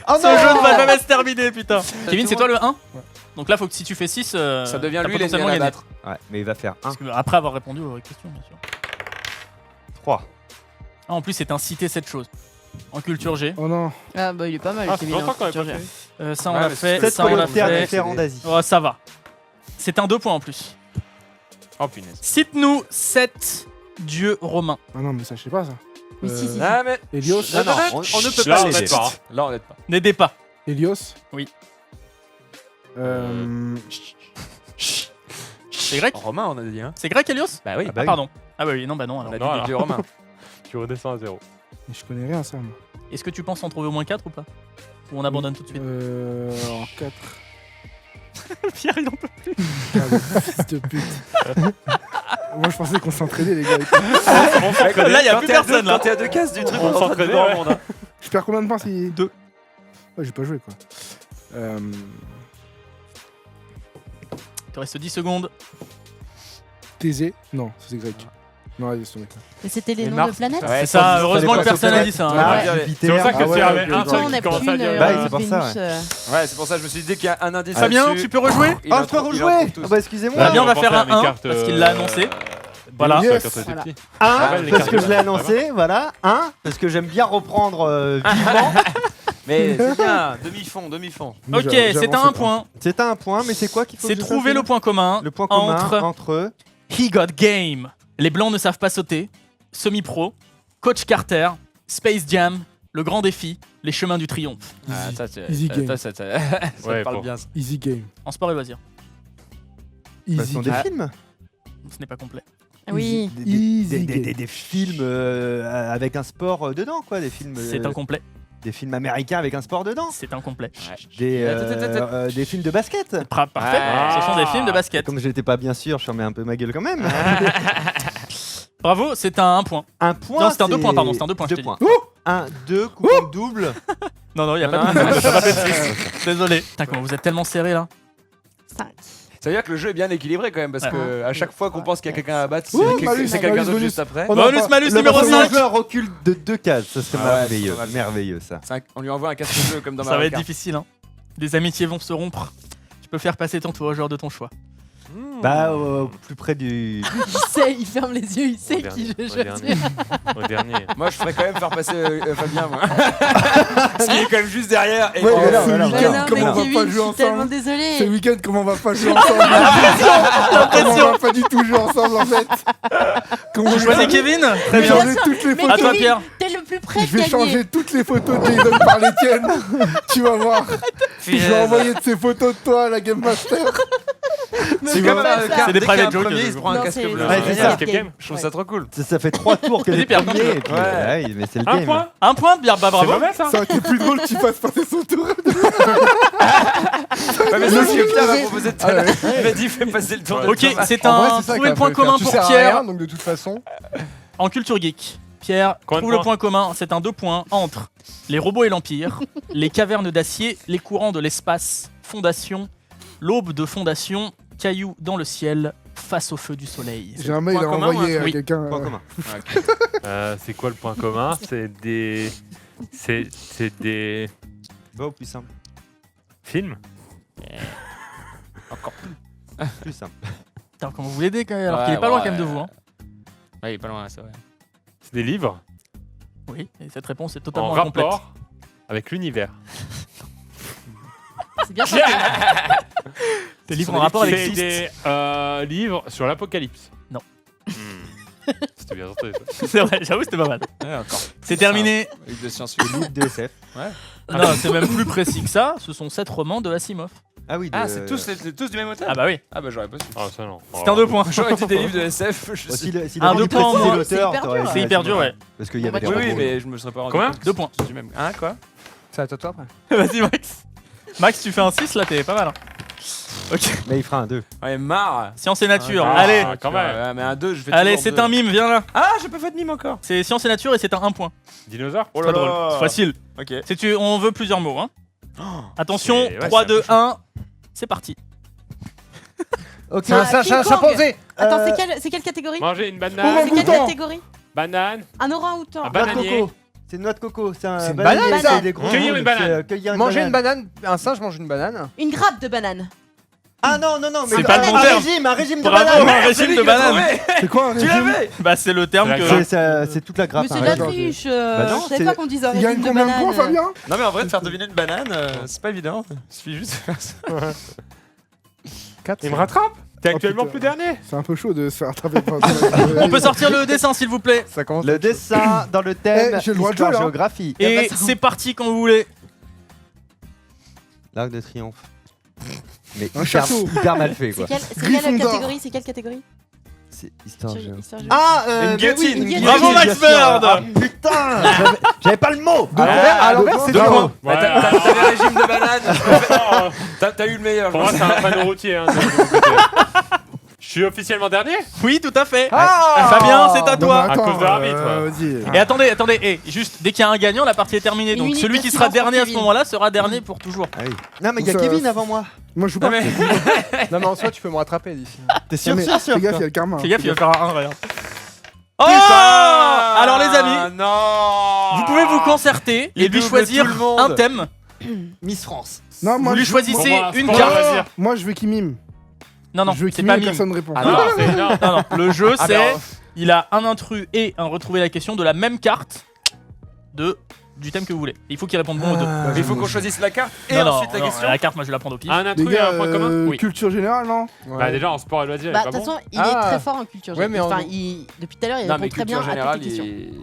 Oh Ce jeu ne va jamais se terminer, putain. Kevin, c'est toi le 1. Donc là, faut que si tu fais 6, Ça devient t'as lui l'ennemi potentiellement à gagné. battre. Ouais, mais il va faire 1, Parce que après avoir répondu aux questions, bien sûr. 3. Ah, en plus, c'est un citer cette chose. En culture G. Oh non. Ah bah il est pas mal, Ah, ça fait Kevin. longtemps qu'on hein, a pas tu fait. vois. Ça, on Ouais, l'a mais fait. 7 Ça, on l'a coléoptères fait. différents d'Asie. Oh, ça va. C'est un 2 points en plus. Oh punaise. Cite-nous 7 dieux romains. Ah non, mais ça, je sais pas ça. Mais si, si. Ah, mais. Hélios. Non, non, on ne peut Là, pas on l'aider. n'aide pas. Là, on l'aide pas. N'aidez pas. Hélios. Oui. Euh... C'est grec Romain, on a dit, hein. C'est grec, Helios Bah oui. Ah Ah, bah oui. pardon. Ah bah oui, non, bah non. On alors. a Non, dit alors. des dieux romains. Tu redescends à 0. Mais je connais rien, ça, moi. Est-ce que tu penses en trouver au moins 4 ou pas? Ou on abandonne tout de suite? En 4. Pierre, il en peut. Fils de pute. Moi, je pensais qu'on s'entraînait, les gars. Là, y a Quand plus t'es à personne, deux- là. Quand t'es à 2 cases du truc, On on s'entraîne s'entraînait, devant ouais. le monde. Hein. Je perds combien de points si. 2. Ouais, j'ai pas joué, quoi. Il te reste 10 secondes. Thésée. Non, ça, c'est grec. Non, allez, c'est Mais c'était les Et noms Mars. de planètes. Ouais, C'est ça, heureusement fallait que pas personne sauter a dit ça. Ouais. hein. Ouais. C'est pour ça que Ah s'il y ouais, avait ok, un ok. seul Plutôt qui commençait à Neptune, dire. Bah, c'est pour ça, Vénus, Ouais, c'est pour ça que je me suis dit dès qu'il y a un indice. Fabien, là-dessus, tu peux rejouer? il Oh, en je peux trouve- il en rejouer. trouve tous. Ah bah excusez-moi. Fabien, on va on faire va un faire mes 1 cartes, parce qu'il l'a annoncé. Voilà. Yes. Quand t'étais Voilà. petit. Parce que je l'ai annoncé, voilà. Parce que j'aime bien reprendre vivement. Mais c'est bien, demi-fond. Moi, Ok, j'ai c'est à avancé un point. C'est un point, mais c'est quoi qu'il faut C'est que je trouver le fasse, point commun là Le point commun entre entre... He Got Game, Les Blancs ne savent pas sauter, Semi-Pro, Coach Carter, Space Jam, Le Grand Défi, Les Chemins du Triomphe. Ah, ça, c'est- Easy game. ça Ouais, te parle bon. bien. Ça. Easy game. En sport et loisirs. Ce Easy sont des game. films. Ce n'est pas complet. Oui. Easy game. Des films avec un sport dedans, quoi. Des films, C'est incomplet. des films américains avec un sport dedans. C'est incomplet. Des films de basket. Parfait. Ah. Ce sont des films de basket. Comme je n'étais pas bien sûr, je remets un peu ma gueule quand même. Bravo, c'est un point. Un point. Non, c'est un 2 points, pardon, c'est un 2 points, je t'ai dit. 1, 2, coupon double. Non, non, il n'y a pas de double, t'as pas fait de 6. Désolé. Putain, comment vous êtes tellement serré là. 5. Ça veut dire que le jeu est bien équilibré quand même, parce Ouais. que à chaque fois qu'on pense qu'il y a quelqu'un à battre, c'est Ouh, quelqu'un malus, c'est quelqu'un malus, d'autre bonus. juste après. On n'a Bonus pas- malus Le numéro premier 5. joueur recule de 2 cases. Ça serait Ouais, merveilleux. c'est pas mal. Merveilleux ça. On lui envoie un casque-jeu comme dans Ça va Mario être Kart. difficile. Hein. Des amitiés vont se rompre. Tu peux faire passer ton tour au joueur de ton choix. Bah, au plus près du. Il sait, il ferme les yeux, il sait qui je Au choisis. dernier. Au dernier. Moi, je ferais quand même faire passer Fabien, moi. Parce qu'il est quand même juste derrière. Et Ouais, mais là, voilà, ce voilà, week-end, non, comment mais on va Kevin, pas je jouer suis tellement ensemble désolée. Ce week-end, comment on va pas jouer ensemble Comment on va pas du tout jouer ensemble en fait Comment Tu choisis Kevin Très Je vais bien. changer toutes les Mais photos. À toi, Kevin, Pierre. t'es le plus près Je de vais gagner. changer toutes les photos de Jason par les tiennes. Tu vas voir. Je vais envoyer de ces photos de toi à la Game Master. C'est comme Mario Kart. C'est des dès qu'il y a private un jokes, premier, je il se prend un Non, casque c'est- bleu. Ouais, c'est c'est ça. escape game. Je trouve ça trop cool. Ça fait 3 tours que Vas-y, les Pierre, premiers. continue. Et puis, Ouais. ouais, mais c'est le Un game. point. Un point, bien, bah C'est bravo. pas mal ça. Ça aurait été plus drôle que tu fasses passer son tour. Ouais, mais c'est ce que Pierre m'a proposé tout à l'heure. Ah ouais. Il m'a dit fais passer le tour de Ok, Thomas. c'est En vrai, un. c'est ça Trouver le qu'il point faut faire. commun Tu pour sers à Pierre rien, donc de toute façon. en culture geek. Pierre, Combien de trouve le points point commun. C'est un 2 points entre les robots et l'Empire, les cavernes d'acier, les courants de l'espace, Fondation, l'aube de Fondation, cailloux dans le ciel, face au feu du soleil. J'ai un mail Point à commun, envoyer à oui. quelqu'un. Point commun. C'est quoi le point commun? C'est des. C'est des Va au plus simple. films? Plus simple. Putain, comment vous l'aidez quand même, alors Ouais, qu'il est pas loin ouais, quand même de vous. Hein. Ouais, il est pas loin, c'est vrai. C'est des livres Oui, et cette réponse est en totalement incomplète. rapport avec l'univers. C'est bien ça. Des livres en rapport avec C'est Exist. des livres sur l'apocalypse. Non. C'était bien tenté ça. C'est vrai, j'avoue, c'était pas mal. Ouais, encore. C'est terminé. Avec de science Le livre de SF. Non, c'est même plus précis que ça. Ce sont 7 romans de Asimov. Ah oui, Ah, c'est tous du même auteur? Ah bah oui, Ah bah j'aurais pas su. Ah, ça non. c'est un 2 points. J'aurais dit des livres de SF, je Si sais. le Un, deux points en moins. l'auteur, C'est hyper t'aurais dur. dit C'est hyper dur, ouais. Parce qu'il y avait des Oui, oui, robots. mais je me serais pas rendu Combien compte. 2 points. C'est du même. Hein, quoi? C'est à toi après. Vas-y, Max. Max, tu fais un 6 là, t'es pas mal. Hein. Ok. Mais il fera un 2. Ouais, marre. Science et nature. Ah, Allez, quand même. Ouais, mais un 2, je vais allez, toujours c'est deux. un mime, viens là. Ah, j'ai pas fait de mime encore. C'est science et nature et c'est un 1 point. Dinosaure? Oh C'est pas drôle, c'est facile. Ok. On veut plusieurs mots. Hein. Attention, c'est- ouais, 3, c'est 2, 1. C'est parti. Ok. C'est un King Kong. chimpanzé. Attends, c'est quelle catégorie? Manger une Comment banane. C'est quelle Bouton. catégorie? Banane. Un orang-outan. Un Noix de bananier. coco. C'est une noix de coco. C'est C'est une bananier, banane, ça. c'est des gros Cueillir boules, une banane. c'est, cueillir une Manger une banane. banane. Un singe mange une banane. Une grappe de banane. Ah non, non, non, mais C'est pas le bon un terme. régime de Bravo, banane. un régime de banane. C'est quoi un Tu régime l'avais? Bah, c'est le terme C'est la que. grappe. C'est toute la grappe. Mais c'est hein, de la régime. triche. Bah non, Je savais c'est- pas qu'on disait un Il gagne régime de combien de points, banane. Fabien? Non, mais en vrai, de faire deviner une banane, c'est pas évident. Il suffit juste de faire ça. 4. Il me rattrape. T'es Oh, actuellement putain. plus dernier. C'est un peu chaud de se faire attraper par On peut sortir le dessin, s'il vous plaît. Ça commence. Le dessin dans le thème Eh, j'ai le droit de histoire jouer, là. géographie. Et c'est parti quand vous voulez. L'Arc de Triomphe. Mais Un hyper, château. hyper mal fait C'est quoi. quelle Gryffondor. catégorie? C'est quelle catégorie? C'est histoire géo. Histoire géo. Ah, Une mais guillotine. oui, une Bravo, guillotine, Max bien sûr. Bird. Ah, putain, j'avais pas le mot. À l'envers, c'est deux dur. points. Bah, t'avais un régime de banane. T'as eu le meilleur. Pour moi, c'est un panneau routier. Hein, de mon côté. Je suis officiellement dernier. Oui, tout à fait. Ah Fabien, c'est à Non, toi. mais À attends, cause de l'arbitre. Vas-y. Et attendez, juste dès qu'il y a un gagnant, la partie est terminée. Une Donc minute celui de qui sera silence pour dernier à ce Kevin. moment-là sera dernier pour toujours. Ah oui. Non mais il y a Ça- Kevin avant moi. Moi, je joue pas. Non, mais en soi, tu peux me rattraper d'ici. T'es sûr, Mais sûr, sûr. Fais gaffe, il y a le karma. Fais gaffe, il va faire un regarde. Oh Putain. Alors les amis, Non. vous pouvez vous concerter et Il lui double choisir tout le monde. un thème. Miss France. Non, Vous moi, lui je- choisissez Pour moi, une sport, carte. loisir. Moi, je veux qu'il mime. Non, Jeu c'est qui pas met, mime. personne ne répond. Ah non, c'est énorme. Non, le jeu, Ah, c'est. ben, Il a un intrus et un retrouver la question de la même carte du thème que vous voulez. Il faut qu'il réponde bon aux deux. Mais il faut qu'on choisisse la carte et Non, ensuite la non, question. la carte, moi je vais la prendre au pif. Un Les intrus et gars, un point commun. Oui. culture générale, non? Bah déjà en sport et loisirs, Bah, il est de pas toute bon. façon, il est Ah. très fort en culture. Ouais, mais Enfin, en- depuis tout à l'heure, il Non, répond mais très bien culture à toutes générale, les questions.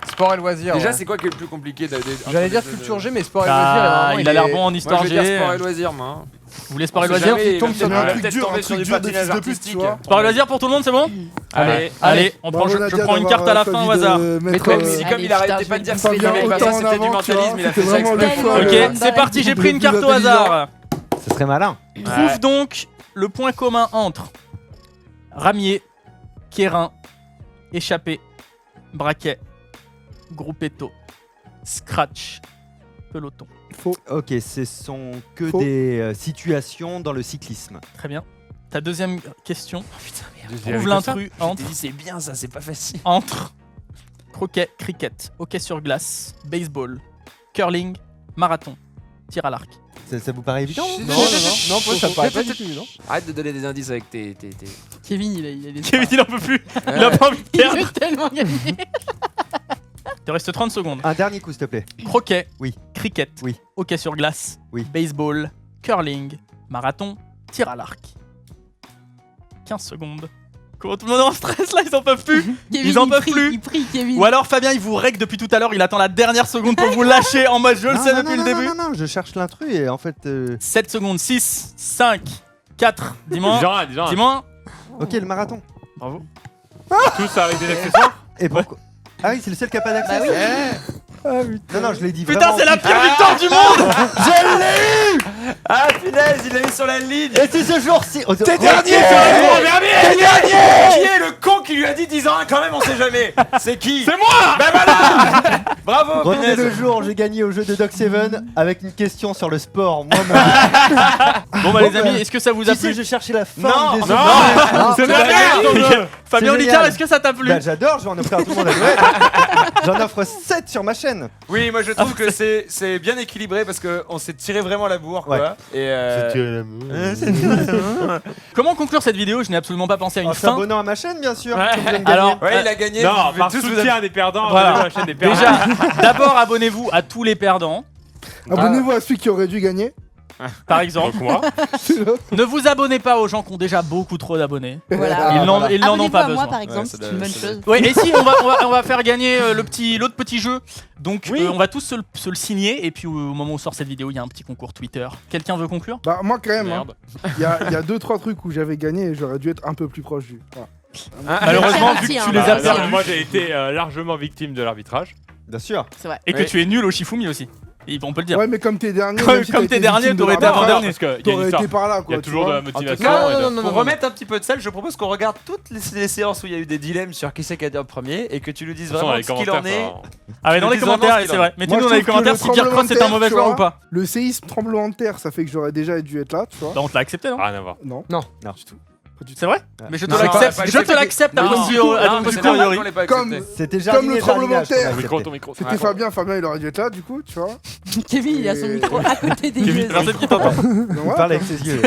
Sport et loisirs. Déjà, ouais. c'est quoi qui est le plus compliqué J'allais dire culture G, mais sport et loisirs. Ah, vraiment, il a l'air bon en Moi, histoire je vais dire G. sport et loisirs, moi. Vous voulez sport et On sait loisirs jamais, Il tombe il sur va un peut-être truc dur, tomber un sur truc du dur de patinage fils de pute, artistique. tu vois. Sport et loisirs pour tout le monde, c'est bon? Allez, on prend, je prends une carte à la fin au hasard. Mais comme il arrêtait pas de dire Allez, qu'il avait putain, pas ça, autant c'était du en avant, tu mentalisme, vois, il a fait c'était ça vraiment exprès. le choix, Ok, Ouais. c'est parti, j'ai pris une Le carte au plus hasard. Ce serait malin. Trouve donc le point commun entre ramier, kérin, échappé, braquet, gruppetto, scratch, peloton. Ok, ce sont que Faux. des situations dans le cyclisme. Très bien. Ta deuxième question. Deuxième Trouve avec ça. l'intrus Je entre t'ai dit, c'est bien ça, c'est pas facile. croquet, cricket, hockey sur glace, baseball, curling, marathon, tir à l'arc. Ça vous paraît évident? Non, pour ça paraît pas du tout, non. Arrête de donner des indices avec tes. Kevin, il a des. Kevin, il en peut plus. Il a pas envie de Il perdre. veut tellement gagner. Il te reste 30 secondes. Un dernier coup, s'il te plaît. Croquet, Oui. cricket, Oui. hockey sur glace, Oui. baseball, curling, marathon, tir à l'arc. 15 secondes. Comment tout le monde est en stress là, ils en peuvent plus. Kevin, Ils en il peuvent prie, plus. Il prie, Kevin. Ou alors Fabien, il vous règle depuis tout à l'heure, il attend la dernière seconde pour vous lâcher en mode je le sais depuis le début. Non, je cherche l'intrus et en fait. 7 secondes, 6, 5, 4, dis-moi. Dis-en un, dis-en un. Dis-moi. Ok, le marathon. Bravo. Tous avec des accessoires. Et pourquoi? Ah oui, c'est le seul qui a pas d'accès. Bah oui. Non, je l'ai dit Putain, vraiment. c'est la pire victoire du monde. Ah punaise, il est sur la ligne. Et c'est ce jour-ci. T'es dernier sur la dernier. T'es dernier. Qui est le con qui lui a dit 10 ans quand même, on sait jamais. C'est qui? C'est moi. Ben voilà. Bravo, Retenez punaise. le jour où j'ai gagné au jeu de Doc Seven avec une question sur le sport. Moi-même. Bon bah les amis, est-ce que ça vous a Tu sais, plu? je cherchais la forme des non. objets. C'est de la merde. Fabien C'est Olicard, génial. est-ce que ça t'a plu? Bah j'adore, je vais en offrir à tout le monde à Noël. J'en offre 7 sur ma chaîne. Oui, moi je trouve que c'est bien équilibré parce qu'on s'est tiré vraiment la bourre quoi. Ouais. Et Comment conclure cette vidéo? Je n'ai absolument pas pensé à une En fin. s'abonnant à ma chaîne, bien sûr. Ouais. comme j'aime gagner. Alors, ouais, il a gagné. Non, vous par tous vous soutien des perdants, Voilà. abonnez-vous à la chaîne des perdants. Déjà, d'abord abonnez-vous à tous les perdants, Abonnez-vous à celui qui aurait dû gagner. par exemple. Donc moi. Ne vous abonnez pas aux gens qui ont déjà beaucoup trop d'abonnés. Voilà. Ils n'en ont Abonnez-vous pas à moi, besoin. par exemple, ça c'est doit- une bonne ça doit- chose. Ouais, et si on va faire gagner l'autre petit jeu. Donc on va tous se le signer et puis au moment où on sort cette vidéo, il y a un petit concours Twitter. Quelqu'un veut conclure? Bah, moi, quand même, hein. Merde. Il y a 2-3 trucs où j'avais gagné et j'aurais dû être un peu plus proche du. Voilà. Malheureusement, C'est vu que parti, tu hein. les as Bah, perdus non, moi j'ai été largement victime de l'arbitrage. Bien sûr. C'est vrai. et que Oui. tu es nul au Shifumi aussi. Et on peut le dire. Ouais, mais comme t'es dernier, Comme- même si comme t'as t'es été dernier, victime de t'aurais été l'arbitre, avant-dernier. Parce qu'il y a une T'aurais histoire. été par là, Il y quoi. a tu toujours de vois. la motivation. Non, et de- pour remettre un petit peu de sel, je propose qu'on regarde toutes les séances où il y a eu des dilemmes sur qui c'est qui a dit en premier et que tu nous dises De toute façon, dans vraiment les ce qu'il en est. commentaires, Ah ouais, dans Je les dis vraiment commentaires, ce qu'il c'est en vrai. est. Mettez-nous Moi, dans je les trouve que commentaires le si Pierre tremblement Cross de est un terre, mauvais tu joueur vois, ou pas. Le séisme, tremblement de terre, ça fait que j'aurais déjà dû être là, tu vois. Bah on te l'a accepté, non? rien à voir. Non. Non. Non. C'est vrai? Mais je te Non, l'accepte. pas- Je te l'accepte à Non, posteriori. non, mais c'est normal qu'on l'ait pas Comme- accepté. C'était Comme jardinier le et tremblement de jardinage qu'on a terre. accepté. Micro, ton micro. C'était Ouais. Fabien, il aurait dû être là, du coup, tu vois. Kevin, il a son micro à côté des Kevin, yeux. personne qui t'entend. Donc, Il voilà. parle avec ses yeux.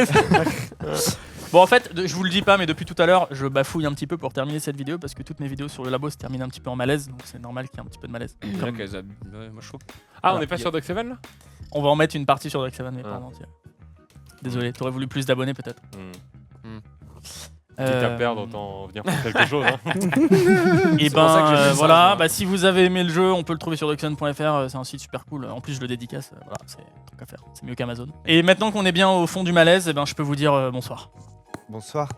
Bon en fait, je vous le dis pas, mais depuis tout à l'heure, je bafouille un petit peu pour terminer cette vidéo parce que toutes mes vidéos sur le labo se terminent un petit peu en malaise, donc c'est normal qu'il y ait un petit peu de malaise. Ouais, moi je trouve. Ah, on est pas sur Doc Seven là? On va en mettre une partie sur Dark7 mais pas Ah. en entier. Désolé, t'aurais voulu plus d'abonnés peut-être. Quitte à perdre, autant venir pour quelque chose. Hein. Et C'est pour ça que j'ai fait ça, voilà, moi. bah, si vous avez aimé le jeu, on peut le trouver sur doxon.fr, c'est un site super cool. En plus, je le dédicace, voilà, c'est tant qu'à faire, c'est mieux qu'Amazon. Et maintenant qu'on est bien au fond du malaise, eh ben, je peux vous dire bonsoir. Bonsoir.